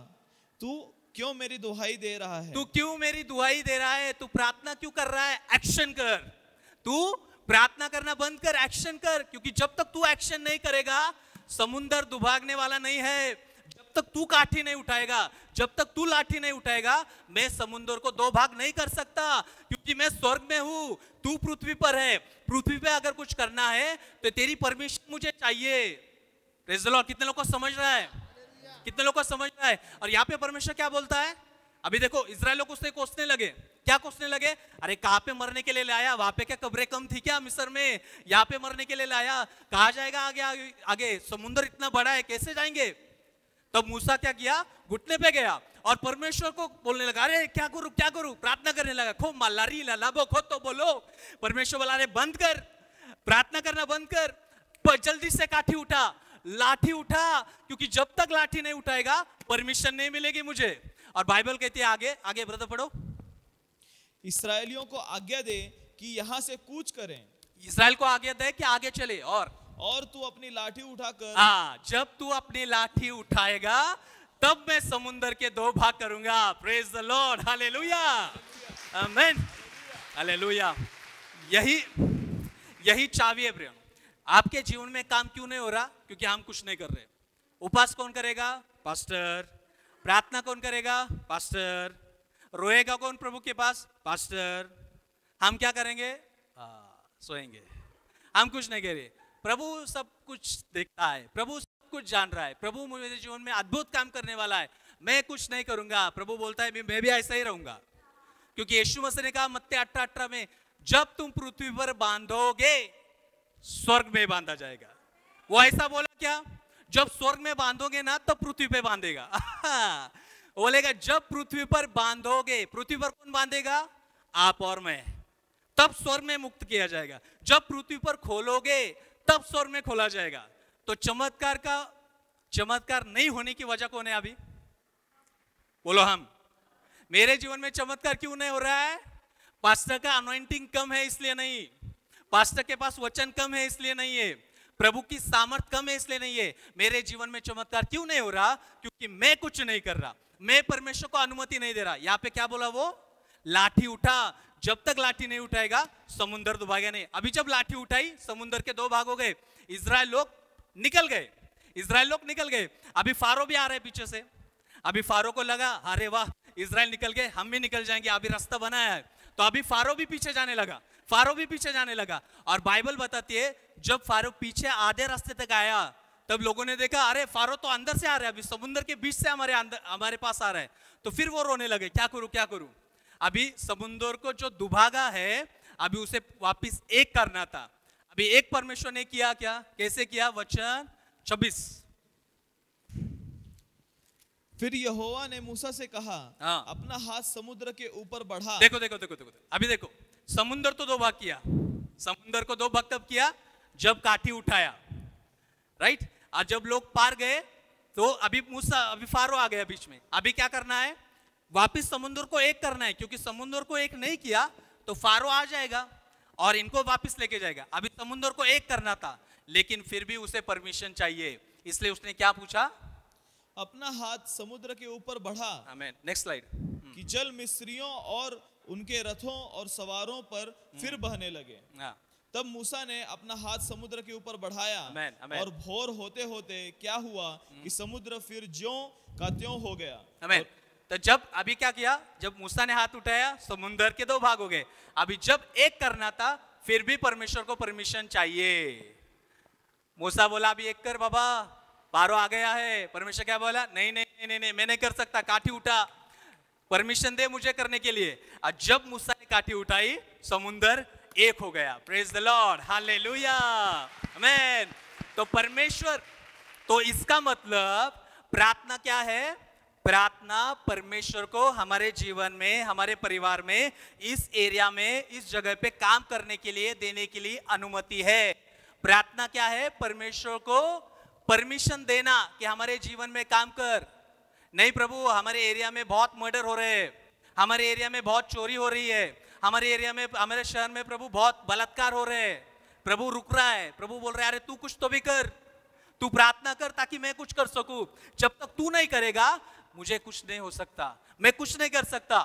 तू क्यों मेरी दुहाई दे रहा है? तू क्यों मेरी दुहाई दे रहा है? तू प्रार्थना क्यों कर रहा है? एक्शन कर। तू प्रार्थना करना बंद कर, एक्शन कर, क्योंकि जब तक तू एक्शन नहीं करेगा समुंदर दुभागने वाला नहीं है। जब तक तू काठी नहीं उठाएगा, जब तक तू लाठी नहीं उठाएगा, मैं समुंदर को 2 भाग नहीं कर सकता, क्योंकि मैं स्वर्ग में हूं, तू पृथ्वी पर है। पृथ्वी पे अगर कुछ करना है तो तेरी परमिशन मुझे चाहिए। Praise the Lord. कितने लोग को समझ रहा है? कितने लोग को समझ रहा है? और यहाँ पे परमेश्वर क्या बोलता है? अभी देखो, इजराइल लोग उससे कोसने लगे। क्या कोसने लगे? अरे कहाँ पे मरने के लिए लाया? वहां पे क्या कब्रें कम थी क्या मिस्र में? यहाँ पे मरने के लिए लाया, कहा जाएगा आगे आगे आगे? समुद्र इतना बड़ा है, कैसे जाएंगे? तब मूसा क्या किया? घुटने पे गया और परमेश्वर को बोलने लगा, अरे क्या करूं क्या करूं? प्रार्थना करने लगा, खो मल्लारी लाबो खो तो बोलो। परमेश्वर बोला, अरे बंद कर, प्रार्थना करना बंद कर, जल्दी से काठी उठा, लाठी उठा, क्योंकि जब तक लाठी नहीं उठाएगा परमिशन नहीं मिलेगी मुझे। और बाइबल कहती है आगे आगे ब्रदर पढ़ो, इस्राएलियों को आज्ञा दे कि यहां से कूच करें। इस्राएल को आज्ञा दे कि आगे चले। और तू अपनी लाठी उठाकर हाँ, जब तू अपनी लाठी उठाएगा तब मैं समुंदर के दो भाग करूंगा। प्रेज द लॉर्ड, हालेलुया, आमीन, हालेलुया। यही चाबी है प्रिय। आपके जीवन में काम क्यों नहीं हो रहा? क्योंकि हम कुछ नहीं कर रहे। उपवास कौन करेगा? पास्टर। प्रार्थना कौन करेगा? पास्टर। रोएगा कौन प्रभु के पास? पास्टर। हम क्या करेंगे? सोएंगे। हम कुछ नहीं करें। प्रभु सब कुछ देखता है, प्रभु सब कुछ जान रहा है, प्रभु मेरे जीवन में अद्भुत काम करने वाला है, मैं कुछ नहीं करूंगा। प्रभु बोलता है मैं भी ऐसा ही रहूंगा, क्योंकि यीशु मसीह ने कहा मत्ती 8:18 में, जब तुम पृथ्वी पर बांधोगे स्वर्ग में बांधा जाएगा। वो ऐसा बोला क्या? जब स्वर्ग में बांधोगे ना तब पृथ्वी पे बांधेगा। बोलेगा जब पृथ्वी पर बांधोगे, पृथ्वी पर कौन बांधेगा? आप और मैं, तब स्वर्ग में मुक्त किया जाएगा। जब पृथ्वी पर खोलोगे तब स्वर्ग में खोला जाएगा। तो चमत्कार नहीं होने की वजह कौन है? अभी बोलो हम। मेरे जीवन में चमत्कार क्यों नहीं हो रहा है? पास्टर का अनॉइंटिंग कम है इसलिए नहीं, पास्टर के पास वचन कम है इसलिए नहीं है, प्रभु की सामर्थ कम है इसलिए नहीं है। मेरे जीवन में चमत्कार क्यों नहीं हो रहा? क्योंकि मैं कुछ नहीं कर रहा, मैं परमेश्वर को अनुमति नहीं दे रहा। यहाँ पे क्या बोला वो? लाठी उठा। जब तक लाठी नहीं उठाएगा समुद्र दुभागा नहीं। अभी जब लाठी उठाई समुद्र के दो भाग हो गए, इजराइल लोग निकल गए। अभी फारो भी आ रहे पीछे से। अभी फारो को लगा अरे वाह इजराइल निकल गए, हम भी निकल जाएंगे, अभी रास्ता बनाया है। तो अभी फारो भी पीछे जाने लगा। और बाइबल बताती है जब फारो पीछे आधे रास्ते तक आया तब लोगों ने देखा अरे फारो तो अंदर से आ रहा है, अभी समुद्र के बीच से हमारे पास आ रहा है। तो फिर वो रोने लगे, क्या करूं। अभी समुद्र को जो दुभागा है अभी उसे वापस एक करना था। अभी एक परमेश्वर ने किया क्या? कैसे किया? वचन 26। फिर यहोवा ने मूसा से कहा, हाँ। अपना हाथ समुद्र के ऊपर बढ़ा। देखो अभी देखो, समुद्र तो दो भाग किया। समुद्र को दो भाग तब किया जब काठी उठाया, राइट। और जब लोग पार गए तो अभी फारो आ गया बीच में। अभी क्या करना है? वापिस समुद्र को एक करना है, क्योंकि समुद्र को एक नहीं किया तो फारो आ जाएगा और इनको वापस लेके जाएगा। अभी समुद्र को एक करना था, लेकिन फिर भी उसे परमिशन चाहिए, इसलिए उसने क्या पूछा? अपना हाथ समुद्र के ऊपर बढ़ा। आमीन। Next slide. कि जल मिस्रियों और उनके रथों और सवारों पर फिर बहने लगे। तब मूसा ने अपना हाथ समुद्र के ऊपर बढ़ाया। आमीन, आमीन। और भोर होते होते क्या हुआ कि समुद्र फिर ज्यों का त्यों हो गया। आमीन। तो जब अभी क्या किया? जब मूसा ने हाथ उठाया समुद्र के दो भाग हो गए। अभी जब एक करना था फिर भी परमेश्वर को परमिशन चाहिए। मूसा बोला अभी एक कर बाबा, फारो आ गया है। परमेश्वर क्या बोला? नहीं मैं नहीं कर सकता, काठी उठा, परमिशन दे मुझे करने के लिए। और जब मूसा ने काठी उठाई समुद्र एक हो गया। प्रेज द लॉर्ड, हालेलुया, आमीन। तो परमेश्वर, तो इसका मतलब प्रार्थना क्या है? प्रार्थना परमेश्वर को हमारे जीवन में, हमारे परिवार में, इस एरिया में, इस जगह पे काम करने के लिए, देने के लिए अनुमति है। प्रार्थना क्या है? परमेश्वर को परमिशन देना कि हमारे जीवन में काम कर। नहीं प्रभु, हमारे एरिया में बहुत मर्डर हो रहे हैं, हमारे एरिया में बहुत चोरी हो रही है, हमारे एरिया में, हमारे शहर में प्रभु बहुत बलात्कार हो रहे हैं। प्रभु रुक रहा है। प्रभु बोल रहा है अरे तू कुछ तो भी कर, तू प्रार्थना कर ताकि मैं कुछ कर सकूं। जब तक तू नहीं करेगा मुझे कुछ नहीं हो सकता, मैं कुछ नहीं कर सकता,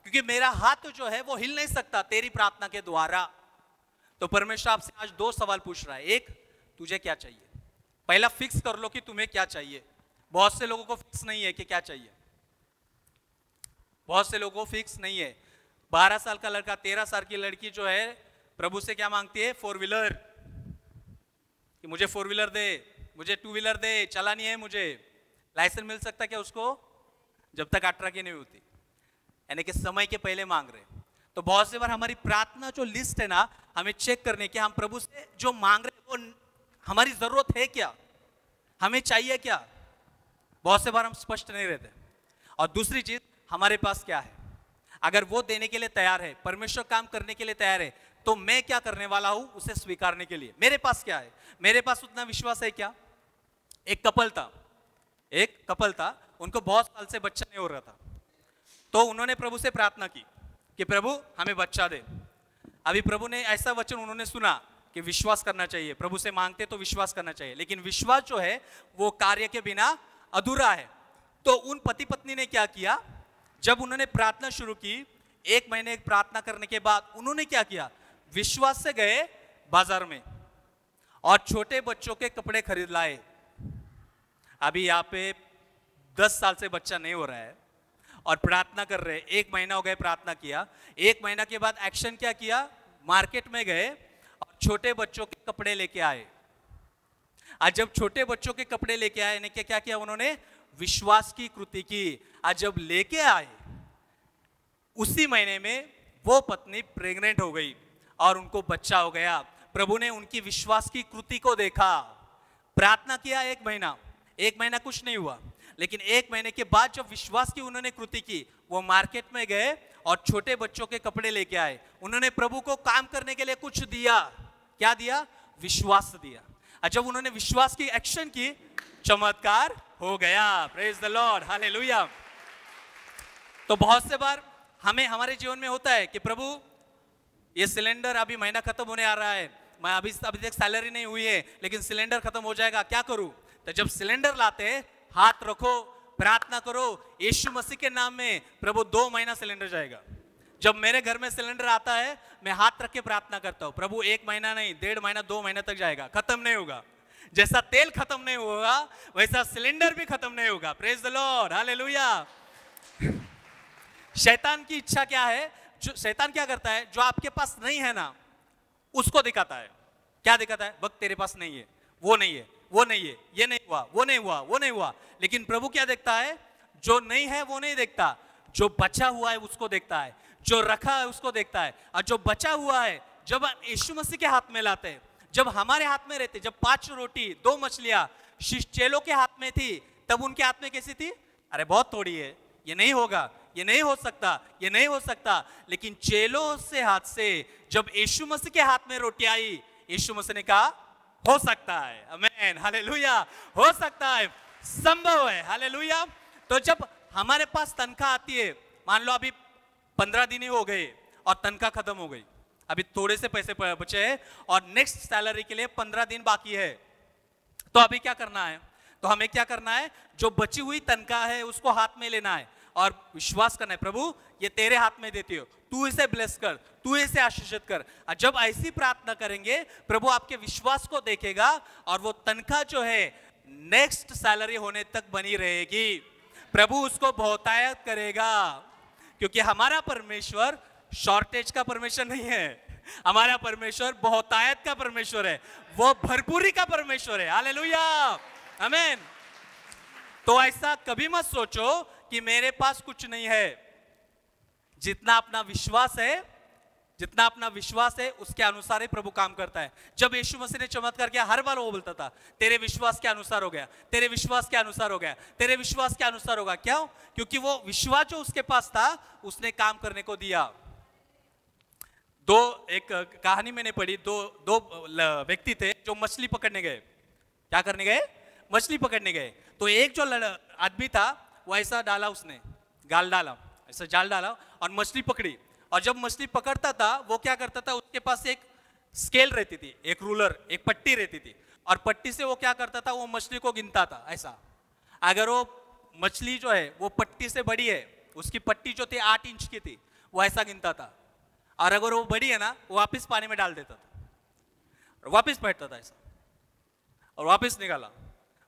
क्योंकि मेरा हाथ जो है वो हिल नहीं सकता तेरी प्रार्थना के द्वारा। तो परमेश्वर आपसे आज दो सवाल पूछ रहा है। एक, तुझे क्या चाहिए? पहला फिक्स कर लो कि तुम्हें क्या चाहिए। बहुत से लोगों को फिक्स नहीं है कि क्या चाहिए। बहुत से लोगों को फिक्स नहीं है। 12 साल का लड़का, 13 साल की लड़की जो है प्रभु से क्या मांगती है? 4 व्हीलर, कि मुझे 4 व्हीलर दे, मुझे 2 व्हीलर दे, चलानी है मुझे। लाइसेंस मिल सकता है क्या उसको? जब तक 18 की नहीं होती, यानी कि समय के पहले मांग रहे। तो बहुत से बार हमारी प्रार्थना जो लिस्ट है ना, हमें चेक करने की हम प्रभु से जो मांग रहे वो हमारी जरूरत है क्या, हमें चाहिए क्या। बहुत से बार हम स्पष्ट नहीं रहते। और दूसरी चीज, हमारे पास क्या है। अगर वो देने के लिए तैयार है, परमेश्वर काम करने के लिए तैयार है, तो मैं क्या करने वाला हूं उसे स्वीकारने के लिए। मेरे पास क्या है? मेरे पास उतना विश्वास है क्या? एक कपल था, उनको बहुत साल से बच्चा नहीं हो रहा था। तो उन्होंने प्रभु से प्रार्थना की कि प्रभु हमें बच्चा दे। अभी प्रभु ने ऐसा वचन उन्होंने सुना कि कि विश्वास करना चाहिए, प्रभु से मांगते तो विश्वास करना चाहिए, लेकिन विश्वास जो है वो कार्य के बिना अधूरा है। तो उन पति पत्नी ने क्या किया, जब उन्होंने प्रार्थना शुरू की, 1 महीने प्रार्थना करने के बाद उन्होंने क्या किया, विश्वास से गए बाजार में और छोटे बच्चों के कपड़े खरीद लाए। अभी यहाँ पे 10 साल से बच्चा नहीं हो रहा है और प्रार्थना कर रहे हैं, 1 महीना हो गया प्रार्थना किया। 1 महीना के बाद एक्शन क्या किया, मार्केट में गए और छोटे बच्चों के कपड़े लेके आए। आज जब छोटे बच्चों के कपड़े लेके आए ने क्या किया, उन्होंने विश्वास की कृति की। आज जब लेके आए उसी महीने में वो पत्नी प्रेग्नेंट हो गई और उनको बच्चा हो गया। प्रभु ने उनकी विश्वास की कृति को देखा। प्रार्थना किया 1 महीना, 1 महीना कुछ नहीं हुआ, लेकिन 1 महीने के बाद जब विश्वास की उन्होंने कृति की, वो मार्केट में गए और छोटे बच्चों के कपड़े लेके आए। उन्होंने प्रभु को काम करने के लिए कुछ दिया। क्या दिया, विश्वास दिया। और जब उन्होंने विश्वास की एक्शन की, चमत्कार हो गया। Praise the Lord, hallelujah. तो बहुत से बार हमें हमारे जीवन में होता है कि प्रभु ये सिलेंडर अभी महीना खत्म होने आ रहा है, मैं अभी तक सैलरी नहीं हुई है, लेकिन सिलेंडर खत्म हो जाएगा, क्या करूं। तो जब सिलेंडर लाते हैं, हाथ रखो, प्रार्थना करो यीशु मसीह के नाम में, प्रभु 2 महीना सिलेंडर जाएगा। जब मेरे घर में सिलेंडर आता है, मैं हाथ रख के प्रार्थना करता हूं, प्रभु 1 महीना नहीं, 1.5 महीना, 2 महीना तक जाएगा, खत्म नहीं होगा। जैसा तेल खत्म नहीं होगा वैसा सिलेंडर भी खत्म नहीं होगा। Praise the Lord, hallelujah. शैतान की इच्छा क्या है, जो शैतान क्या करता है, जो आपके पास नहीं है ना उसको दिखाता है। क्या दिखाता है, वक्त तेरे पास नहीं है, वो नहीं है, वो नहीं है, ये नहीं हुआ, वो नहीं हुआ, वो नहीं हुआ। लेकिन प्रभु क्या देखता है, जो नहीं है वो नहीं देखता, जो बचा हुआ है उसको देखता है, जो रखा है उसको देखता है। और जो बचा हुआ है जब यीशु मसीह के हाथ में लाते हैं, जब हमारे हाथ में रहते, जब 5 रोटी 2 मछलियां चेलों के हाथ में थी, तब उनके हाथ में कैसी थी, अरे बहुत थोड़ी है, ये नहीं होगा, ये नहीं हो सकता, ये नहीं हो सकता। लेकिन चेलों से हाथ से जब यीशु मसीह के हाथ में रोटी आई, यीशु मसीह ने कहा हो सकता है, आमीन, हालेलुया, हो सकता है, संभव है, हालेलुया। तो जब हमारे पास तनख्वाह आती है, मान लो अभी 15 दिन ही हो गए और तनख्वाह खत्म हो गई, अभी थोड़े से पैसे बचे हैं और नेक्स्ट सैलरी के लिए 15 दिन बाकी है, तो अभी क्या करना है, तो हमें क्या करना है, जो बची हुई तनख्वाह है उसको हाथ में लेना है और विश्वास करना है, प्रभु ये तेरे हाथ में देती हो, तू इसे ब्लेस कर, तू इसे आशीषित कर। और जब ऐसी प्रार्थना करेंगे, प्रभु आपके विश्वास को देखेगा और वो तनख्वाह जो है नेक्स्ट सैलरी होने तक बनी रहेगी। प्रभु उसको बहुतायत करेगा, क्योंकि हमारा परमेश्वर शॉर्टेज का परमेश्वर नहीं है, हमारा परमेश्वर बहुतायत का परमेश्वर है, वो भरपूरी का परमेश्वर है, हालेलुया, आमीन। तो ऐसा कभी मत सोचो कि मेरे पास कुछ नहीं है। जितना अपना विश्वास है, जितना अपना विश्वास है उसके अनुसार ही प्रभु काम करता है। जब यीशु मसीह ने चमत्कार किया, हर बार वो बोलता था तेरे विश्वास के अनुसार हो गया, तेरे विश्वास के अनुसार हो गया, तेरे विश्वास के अनुसार होगा। क्यों? क्योंकि वो विश्वास जो उसके पास था उसने काम करने को दिया। एक कहानी मैंने पढ़ी, दो व्यक्ति थे जो मछली पकड़ने गए। क्या करने गए? मछली पकड़ने गए। तो एक जो आदमी था वो ऐसा डाला, उसने गाल डाला, ऐसा जाल डाला और मछली पकड़ी। और जब मछली पकड़ता था वो क्या करता था, उसके पास एक स्केल रहती थी, एक रूलर, एक पट्टी रहती थी, और पट्टी से वो क्या करता था, वो मछली को गिनता था ऐसा। अगर वो मछली जो है वो पट्टी से बड़ी है, उसकी पट्टी जो थी 8 इंच की थी, वो ऐसा गिनता था। और अगर वो बड़ी है ना, वो वापस पानी में डाल देता था, वापस बैठता था ऐसा, और वापस निकाला,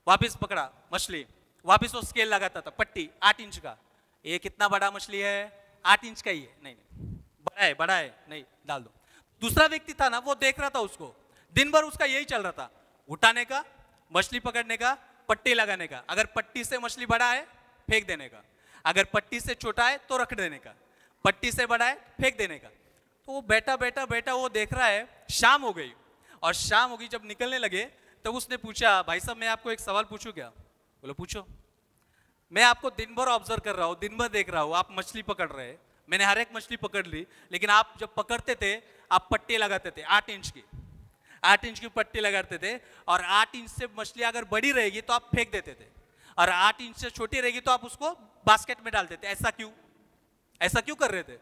वापस पकड़ा मछली, वापस वो स्केल लगाता था, पट्टी 8 इंच का। ये कितना बड़ा मछली है? 8 इंच का ही है। नहीं बड़ा है, नहीं, डाल दो। दूसरा व्यक्ति था ना, वो देख रहा था उसको, दिन भर उसका यही चल रहा था, उठाने का, मछली पकड़ने का, पट्टी लगाने का। अगर पट्टी से मछली बड़ा है फेंक देने का, अगर पट्टी से छोटा है तो रख देने का, पट्टी से बड़ा है फेंक देने का। तो वो बैठा वो देख रहा है। शाम हो गई, और शाम होगी जब निकलने लगे तब उसने पूछा, भाई साहब मैं आपको एक सवाल पूछूं क्या? बोलो पूछो। मैं आपको दिन भर ऑब्जर्व कर रहा हूँ, दिन भर देख रहा हूँ, आप मछली पकड़ रहे हैं, मैंने हर एक मछली पकड़ ली, लेकिन आप जब पकड़ते थे आप पट्टी लगाते थे 8 इंच की, 8 इंच की पट्टी लगाते थे, और 8 इंच से मछली अगर बड़ी रहेगी तो आप फेंक देते थे, और 8 इंच से छोटी रहेगी तो आप उसको बास्केट में डालते थे। ऐसा क्यों? ऐसा क्यों कर रहे थे?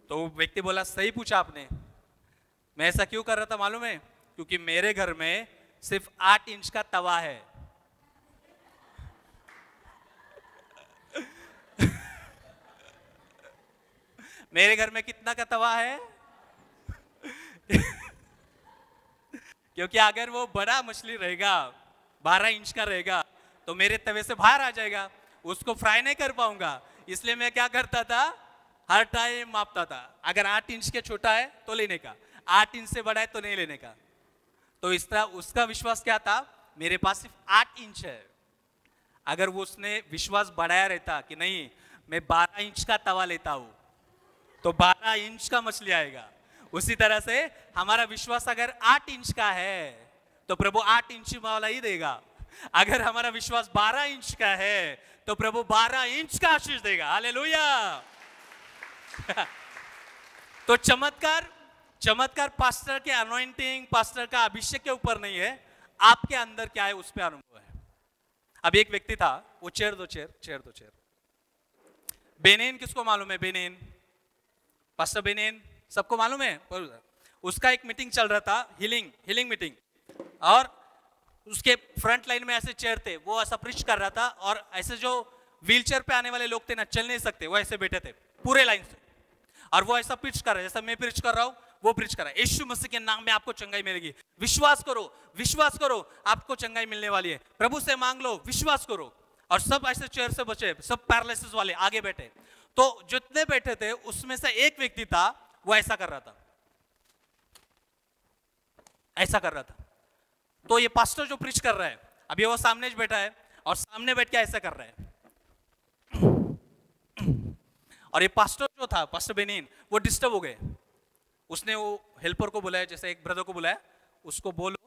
तो व्यक्ति बोला, सही पूछा आपने, मैं ऐसा क्यों कर रहा था मालूम है? क्योंकि मेरे घर में सिर्फ 8 इंच का तवा है। मेरे घर में कितना का तवा है? क्योंकि अगर वो बड़ा मछली रहेगा, 12 इंच का रहेगा, तो मेरे तवे से बाहर आ जाएगा, उसको फ्राई नहीं कर पाऊंगा। इसलिए मैं क्या करता था, हर टाइम मापता था। अगर 8 इंच के छोटा है तो लेने का, 8 इंच से बड़ा है तो नहीं लेने का। तो इस तरह उसका विश्वास क्या था, मेरे पास सिर्फ 8 इंच है। अगर वो उसने विश्वास बढ़ाया रहता कि नहीं मैं 12 इंच का तवा लेता हूं, तो 12 इंच का मछली आएगा। उसी तरह से हमारा विश्वास अगर 8 इंच का है तो प्रभु 8 इंच वाला ही देगा। अगर हमारा विश्वास 12 इंच का है तो प्रभु 12 इंच का आशीष देगा। हालेलुया। तो चमत्कार पास्टर के अनॉइंटिंग, पास्टर का अभिषेक के ऊपर नहीं है, आपके अंदर क्या है उस पे अनुभव है। अब एक व्यक्ति था, वो चेयर दो। बेनेन किसको मालूम है? बेनेन, पास्टर बेनेन सबको मालूम है। उसका एक मीटिंग चल रहा था, हीलिंग मीटिंग, और उसके फ्रंट लाइन में ऐसे चेयर थे, वो ऐसा प्रीच कर रहा था, और ऐसे जो व्हीलचेयर पे आने वाले लोग थे ना, चल नहीं सकते, वो ऐसे बैठे थे पूरे लाइन से, और वो ऐसा प्रीच कर रहा है जैसा मैं प्रीच कर रहा हूं, वो प्रीच कर रहा है। यीशु मसीह के नाम में आपको चंगाई मिलेगी, विश्वास करो आपको चंगाई मिलने वाली है, प्रभु से मांग लो, विश्वास करो। और सब ऐसे चेयर से बचे, सब पैरालिसिस वाले आगे बैठे। तो जितने बैठे थे उसमें से एक व्यक्ति था, वो ऐसा कर रहा था। तो ये पास्टर जो प्रीच कर रहा है, अभी वो सामने बैठा है, और सामने बैठ के ऐसा कर रहा है। और ये पास्टर जो था, पास्टर बेनीन, वो डिस्टर्ब हो गए। उसने वो हेल्पर को बुलाया, जैसे एक ब्रदर को बुलाया, उसको बोलो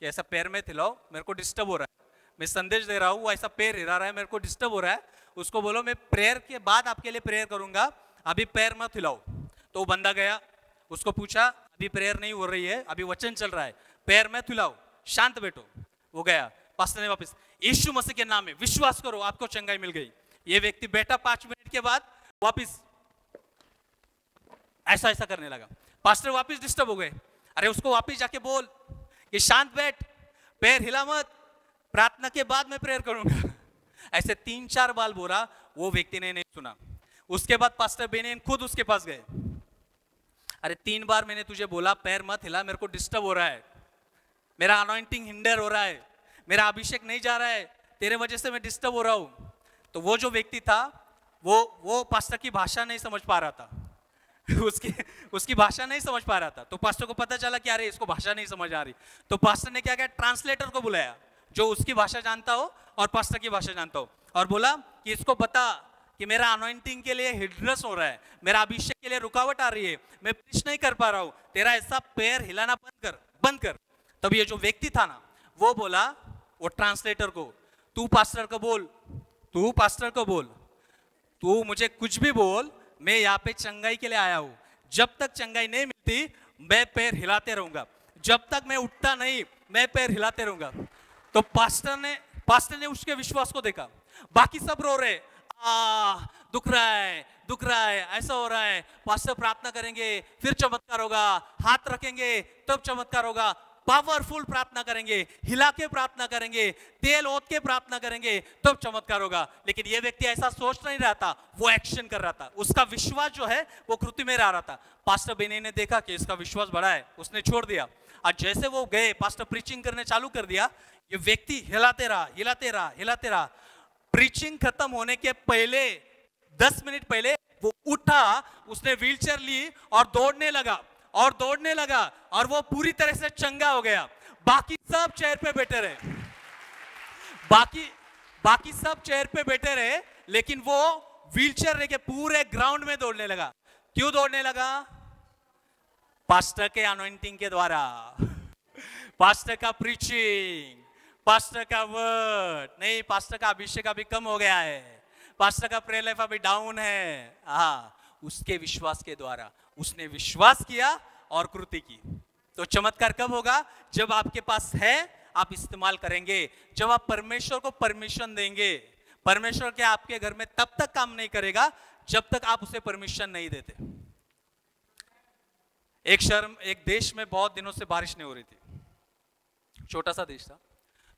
कि ऐसा पैर में हिलाओ, मेरे को डिस्टर्ब हो रहा है, मैं संदेश दे रहा हूँ, वो ऐसा पैर हिला रहा है, मेरे को डिस्टर्ब हो रहा है। उसको बोलो मैं प्रेयर के बाद आपके लिए प्रेयर करूंगा, अभी पैर मत हिलाओ। तो वो बंदा गया, उसको पूछा अभी प्रेयर नहीं हो रही है, अभी वचन चल रहा है, पैर मत हिलाओ, शांत बैठो। वो गया, पास्टर ने वापस यीशु मसीह के नाम में विश्वास करो, आपको चंगाई मिल गई। ये व्यक्ति बैठा, 5 मिनट के बाद वापस ऐसा करने लगा। पास्टर वापस डिस्टर्ब हो गए। अरे उसको वापस जाके बोल कि शांत बैठ, पैर हिला मत, प्रार्थना के बाद मैं प्रेयर करूंगा। ऐसे 3-4 बार बोला, वो व्यक्ति ने नहीं सुना। उसके बाद पास्टर बेनेन खुद उसके पास गए। अरे 3 बार मैंने तुझे बोला पैर मत हिला, मेरे को डिस्टर्ब हो रहा है, मेरा अनॉइंटिंग हिंडर हो रहा है, मेरा अभिषेक नहीं जा रहा है, तेरे वजह से मैं डिस्टर्ब हो रहा हूं। तो वो जो व्यक्ति था, वो पास्टर की भाषा नहीं समझ पा रहा था। उसकी भाषा नहीं समझ पा रहा था। तो पास्टर को पता चला कि अरे इसको भाषा नहीं समझ आ रही। तो पास्टर ने क्या किया, ट्रांसलेटर को बुलाया जो उसकी भाषा जानता हो और पास्टर की भाषा जानता हो, और बोला कि इसको बता कि मेरा अनॉइंटिंग के लिए हिंड्रेंस हो रहा है, मेरा अभिषेक के लिए रुकावट आ रही है, मैं प्रीच नहीं कर पा रहा हूं, तेरा ऐसा पैर हिलाना बंद कर। तब ये जो व्यक्ति था ना, वो बोला वो ट्रांसलेटर को, तू पास्टर को बोल, तू मुझे कुछ भी बोल, मैं यहाँ पे चंगाई के लिए आया हूं, जब तक चंगाई नहीं मिलती मैं पैर हिलाते रहूंगा, जब तक मैं उठता नहीं मैं पैर हिलाते रहूंगा। तो पास्टर ने उसके विश्वास को देखा। बाकी सब रो रहे, दुख रहा है, ऐसा हो रहा है, पास्टर प्रार्थना करेंगे फिर चमत्कार होगा, हाथ रखेंगे तब चमत्कार होगा, पावरफुल प्रार्थना करेंगे, हिला के प्रार्थना करेंगे, तेल ओत के प्रार्थना करेंगे, तब चमत्कार होगा। लेकिन ये व्यक्ति ऐसा सोच नहीं रहा था, वो एक्शन कर रहा था। उसका विश्वास जो है वो कृति में रह रहा था। पास्टर बेनी ने देखा कि इसका विश्वास बड़ा है, उसने छोड़ दिया। और जैसे वो गए, पास्टर प्रीचिंग करने चालू कर दिया, ये व्यक्ति हिलाते रहा। प्रीचिंग खत्म होने के पहले 10 मिनट पहले वो उठा, उसने व्हीलचेयर ली और दौड़ने लगा, और वो पूरी तरह से चंगा हो गया। बाकी सब चेयर पे बैठे रहे, लेकिन वो व्हीलचेयर लेके पूरे ग्राउंड में दौड़ने लगा। क्यों दौड़ने लगा? पास्टर के अनॉइंटिंग के द्वारा, पास्टर का प्रीचिंग, पास्टर का वर्ड नहीं, पास्टर का अभिषेक अभी कम हो गया है, पास्टर का प्रेयर लाइफ अभी डाउन है। उसके विश्वास के द्वारा उसने विश्वास किया और कृति की। तो चमत्कार कब होगा? जब आपके पास है, आप इस्तेमाल करेंगे, जब आप परमेश्वर को परमिशन देंगे। परमेश्वर के आपके घर में तब तक काम नहीं करेगा जब तक आप उसे परमिशन नहीं देते। एक देश में बहुत दिनों से बारिश नहीं हो रही थी, छोटा सा देश था।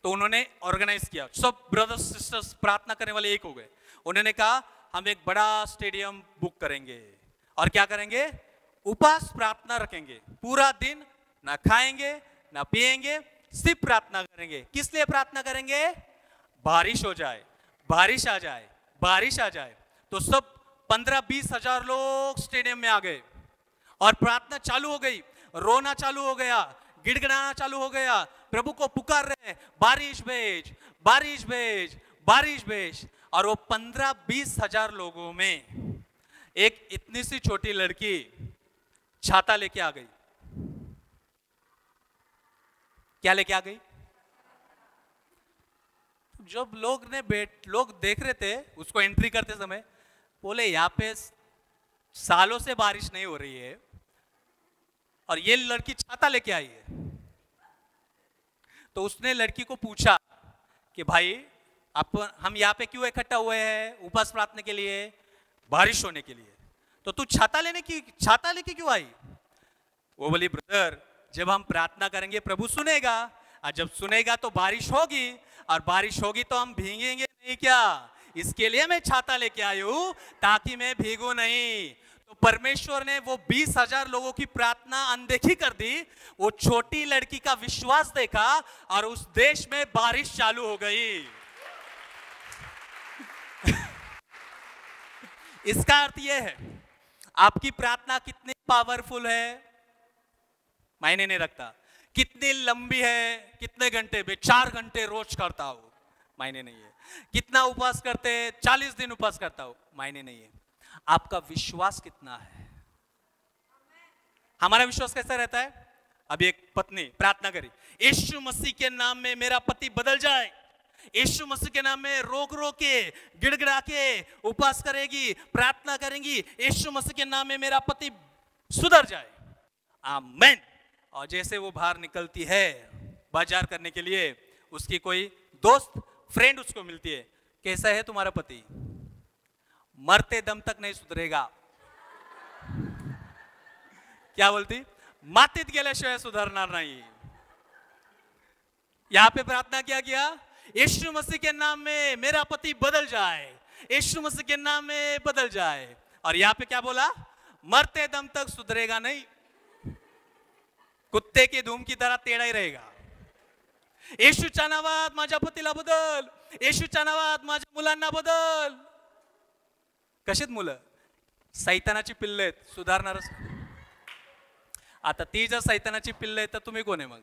तो उन्होंने ऑर्गेनाइज किया, सब ब्रदर्स सिस्टर्स प्रार्थना करने वाले एक हो गए। उन्होंने कहा हम एक बड़ा स्टेडियम बुक करेंगे और क्या करेंगे, उपवास प्रार्थना रखेंगे, पूरा दिन ना खाएंगे ना पिएंगे, सिर्फ प्रार्थना करेंगे। किस लिए प्रार्थना करेंगे, बारिश हो जाए, बारिश आ जाए, बारिश आ जाए। तो सब 15-20 हजार लोग स्टेडियम में आ गए और प्रार्थना चालू हो गई, रोना चालू हो गया, गिड़गिड़ाना चालू हो गया, प्रभु को पुकार रहे हैं, बारिश भेज, बारिश भेज, बारिश भेज। और वो 15-20 हजार लोगों में एक इतनी सी छोटी लड़की छाता लेके आ गई। क्या लेके आ गई? जब लोग देख रहे थे उसको एंट्री करते समय, बोले यहां पे सालों से बारिश नहीं हो रही है और ये लड़की छाता लेके आई है। तो उसने लड़की को पूछा कि भाई हम यहाँ पे क्यों इकट्ठा हुए हैं, उपवास प्रार्थना के लिए, बारिश होने के लिए, तो तू छाता लेके क्यों आई? वो बोली ब्रदर, जब हम प्रार्थना करेंगे प्रभु सुनेगा, और जब सुनेगा तो बारिश होगी, और बारिश होगी तो हम भीगेंगे नहीं क्या, इसके लिए मैं छाता लेके आई हूं ताकि मैं भीगू नहीं। तो परमेश्वर ने वो 20 हजार लोगों की प्रार्थना अनदेखी कर दी, वो छोटी लड़की का विश्वास देखा और उस देश में बारिश चालू हो गई। इसका अर्थ यह है, आपकी प्रार्थना कितनी पावरफुल है मायने नहीं रखता, कितनी लंबी है, कितने घंटे में, 4 घंटे रोज करता हूं मायने नहीं है, कितना उपवास करते 40 दिन उपवास करता हूं मायने नहीं है, आपका विश्वास कितना है। हमारा विश्वास कैसा रहता है? अभी एक पत्नी प्रार्थना करी, यीशु मसीह के नाम में मेरा पति बदल जाए, यीशु मसीह के नाम में रोक के गिड़गिड़ा के उपवास करेगी, प्रार्थना करेंगी, यीशु मसीह के नाम में मेरा पति सुधर जाए, आमीन। और जैसे वो बाहर निकलती है बाजार करने के लिए, उसकी कोई दोस्त फ्रेंड उसको मिलती है, कैसा है तुम्हारा पति? मरते दम तक नहीं सुधरेगा। क्या बोलती? मातीत गेल्याशिवाय सुधारणार नाही। यहां पे प्रार्थना क्या किया? यीशु मसीह के नाम में मेरा पति बदल जाए, यीशु मसीह के नाम में बदल जाए। और यहां पे क्या बोला? मरते दम तक सुधरेगा नहीं, कुत्ते की धूम की तरह टेढ़ा ही रहेगा। येशूच्या नावात माझ्या पतीला बदल, येशूच्या नावात माझ्या मुलांना बदल। कशीत मुलं? सैतानाची पिल्ले आहेत, सुधारणारच। आता ती जर सैतानाची पिल्ले आहेत तर तुम्ही कोण आहे मग?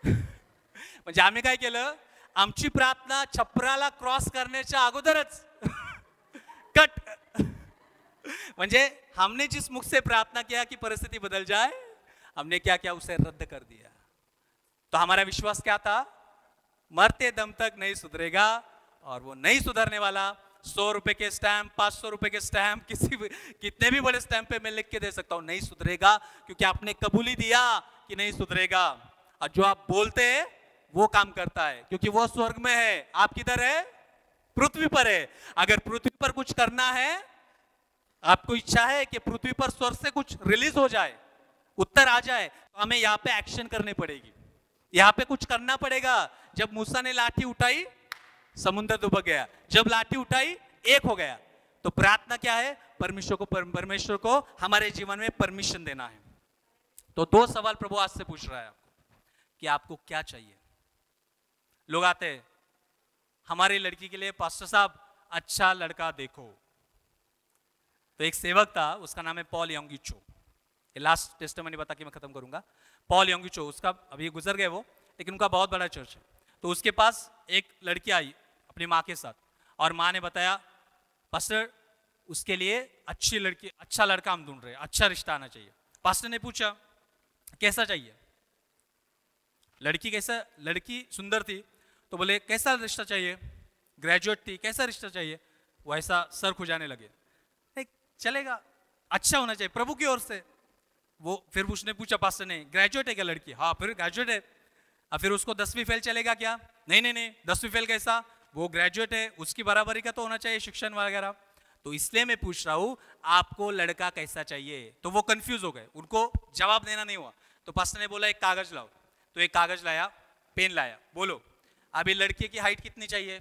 म्हणजे आम्ही काय केलं, आमची प्रार्थना छपराला क्रॉस करण्याच्या अगोदरच कट। म्हणजे हमने जिस मुख से प्रार्थना किया कि परिस्थिति बदल जाए, हमने क्या किया, उसे रद्द कर दिया। तो हमारा विश्वास क्या था? मरते दम तक नहीं सुधरेगा। और वो नहीं सुधरने वाला 100 रुपए के स्टैम्प, 500 रुपए के स्टैम्प, कितने भी बड़े स्टैम्प पे मैं लिख के दे सकता हूं, नहीं सुधरेगा, क्योंकि आपने कबूली दिया कि नहीं सुधरेगा। और जो आप बोलते हैं वो काम करता है, क्योंकि वो स्वर्ग में है, आप किधर है? पृथ्वी पर है। अगर पृथ्वी पर कुछ करना है, आपको इच्छा है कि पृथ्वी पर स्वर्ग से कुछ रिलीज हो जाए, उत्तर आ जाए, तो हमें यहाँ पे एक्शन करनी पड़ेगी, यहाँ पे कुछ करना पड़ेगा। जब मूसा ने लाठी उठाई, समुद्र दुबक गया, जब लाठी उठाई एक हो गया। तो प्रार्थना क्या है? परमेश्वर को हमारे जीवन में परमिशन देना है। तो 2 सवाल प्रभु आज से पूछ रहा है आपको कि आपको क्या चाहिए। लोग आते हैं, हमारी लड़की के लिए पास्टर साहब अच्छा लड़का देखो। तो एक सेवक था, उसका नाम है पॉल योंगिचो। लास्ट टेस्टिमनी बता के मैं खत्म करूंगा। पॉल योंगिचो, उसका अभी गुजर गए वो, लेकिन उनका बहुत बड़ा चर्च है। तो उसके पास एक लड़की आई अपनी माँ के साथ, और माँ ने बताया पास्टर उसके लिए अच्छी लड़की, अच्छा लड़का हम ढूंढ रहे हैं, अच्छा रिश्ता आना चाहिए। पास्टर ने पूछा कैसा चाहिए? लड़की कैसा? लड़की सुंदर थी, तो बोले कैसा रिश्ता चाहिए? ग्रेजुएट थी, कैसा रिश्ता चाहिए? वो ऐसा सर खुजाने लगे, नहीं चलेगा, अच्छा होना चाहिए प्रभु की ओर से। वो फिर उसने पूछा पास्टर ने, ग्रेजुएट है क्या लड़की? हाँ, फिर ग्रेजुएट है। अब फिर उसको 10वीं फेल चलेगा क्या? नहीं नहीं नहीं, 10वीं फेल कैसा, वो ग्रेजुएट है, उसकी बराबरी का तो होना चाहिए शिक्षण वगैरह। तो इसलिए मैं पूछ रहा हूं आपको लड़का कैसा चाहिए। तो वो कंफ्यूज हो गए, उनको जवाब देना नहीं हुआ। तो पास्टर ने बोला एक कागज लाओ। तो एक कागज लाया, पेन लाया, बोलो अभी लड़की की हाइट कितनी चाहिए?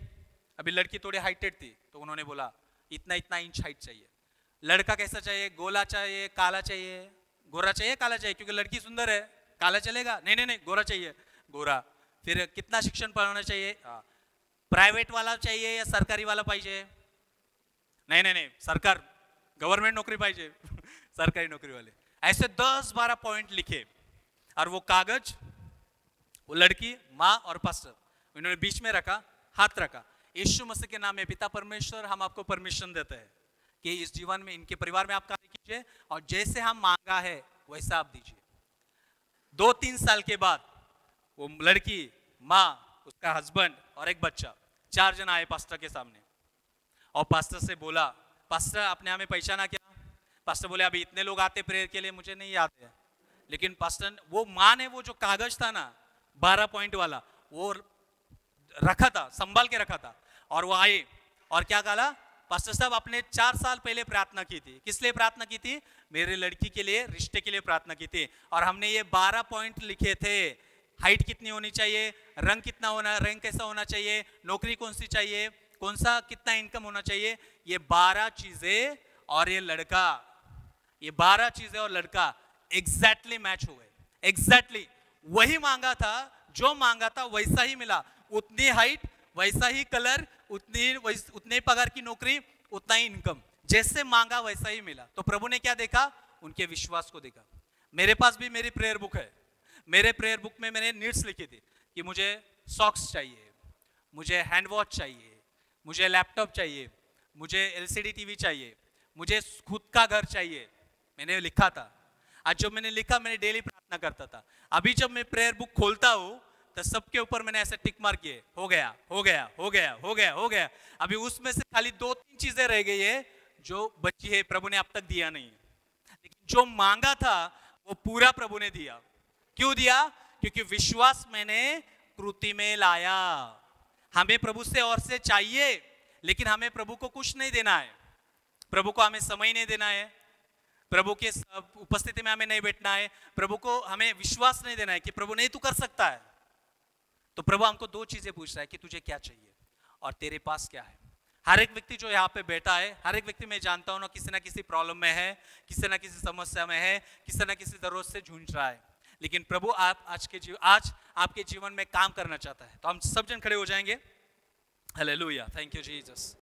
अभी लड़की थोड़ी हाइटेड थी, तो उन्होंने बोला इतना इतना इंच हाइट चाहिए। लड़का कैसा चाहिए? गोला चाहिए, काला चाहिए? गोरा चाहिए, काला चाहिए? क्योंकि लड़की सुंदर है, काला चलेगा? नहीं नहीं नहीं, गोरा चाहिए, गोरा। फिर कितना शिक्षण पढ़ाना चाहिए? प्राइवेट वाला चाहिए या सरकारी वाला पाहिजे? नहीं नहीं नहीं, सरकार, गवर्नमेंट नौकरी पाहिजे सरकारी नौकरी वाले। ऐसे 10-12 पॉइंट लिखे और वो कागज, वो लड़की, माँ और पास्टर, इन्होंने बीच में रखा, हाथ रखा। यीशु मसीह के नाम में पिता परमेश्वर, हम आपको परमिशन देते हैं कि इस जीवन में, इनके परिवार में आप कार्य कीजिए और जैसे हम मांगा है वैसा आप दीजिए। 2-3 साल के बाद वो लड़की, माँ, उसका हस्बैंड और एक बच्चा, 4 जन आए पास्टर के सामने और पास्टर से बोला, पास्टर आपने हमें पहचाना क्या? पास्टर बोले अभी इतने लोग आते प्रेयर के लिए, मुझे नहीं याद है। लेकिन पास्टर, वो माँ ने वो जो कागज था ना 12 पॉइंट वाला, वो रखा था, संभाल के रखा था। और वो आए और क्या कहा? पास्टर साहब आपने 4 साल पहले प्रार्थना की थी। किस लिए प्रार्थना की थी? मेरे लड़की के लिए, रिश्ते के लिए प्रार्थना की थी। और हमने ये 12 पॉइंट लिखे थे, हाइट कितनी होनी चाहिए, रंग कितना होना, रंग कैसा होना चाहिए, नौकरी कौन सी चाहिए, कौन सा कितना इनकम होना चाहिए, ये 12 चीजें और ये लड़का, ये 12 चीजें और लड़का एग्जैक्टली मैच हो गए। एग्जैक्टली वही मांगा था, जो मांगा था वैसा ही मिला। उतनी हाइट, वैसा ही कलर, उतने पगार की नौकरी, उतना ही इनकम, जैसे मांगा वैसा ही मिला। तो प्रभु ने क्या देखा? उनके विश्वास को देखा। मेरे पास भी मेरी प्रेयर बुक है। मेरे प्रेयर बुक में मैंने नीड्स लिखी थी कि मुझे सॉक्स चाहिए, मुझे हैंड वॉच चाहिए, मुझे लैपटॉप चाहिए, मुझे एलसीडी टीवी चाहिए, मुझे खुद का घर चाहिए। मैंने लिखा था। आज जब मैंने लिखा, मैंने डेली प्रार्थना करता था। अभी जब मैं प्रेयर बुक खोलता हूँ तो सबके ऊपर मैंने ऐसे टिक मार किए, हो गया, हो गया, हो गया, हो गया, हो गया। अभी उसमें से खाली 2-3 चीजें रह गई है जो बची है, प्रभु ने अब तक दिया नहीं है। लेकिन जो मांगा था वो पूरा प्रभु ने दिया। क्यों दिया? क्योंकि विश्वास मैंने कृति में लाया। हमें प्रभु से और से चाहिए, लेकिन हमें प्रभु को कुछ नहीं देना है। प्रभु को हमें समय नहीं देना है, प्रभु के उपस्थिति में हमें नहीं बैठना है, प्रभु को हमें विश्वास नहीं देना है कि प्रभु नहीं तू कर सकता है। तो प्रभु हमको 2 चीजें पूछ रहा है कि तुझे क्या चाहिए और तेरे पास क्या है। हर एक व्यक्ति जो यहाँ पे बैठा है, हर एक व्यक्ति मैं जानता हूँ ना किसी प्रॉब्लम में है, किसी ना किसी समस्या में है, किसी ना किसी जरूरत से जूझ रहा है। लेकिन प्रभु आज आपके जीवन में काम करना चाहता है। तो हम सब जन खड़े हो जाएंगे। Hallelujah, thank you Jesus.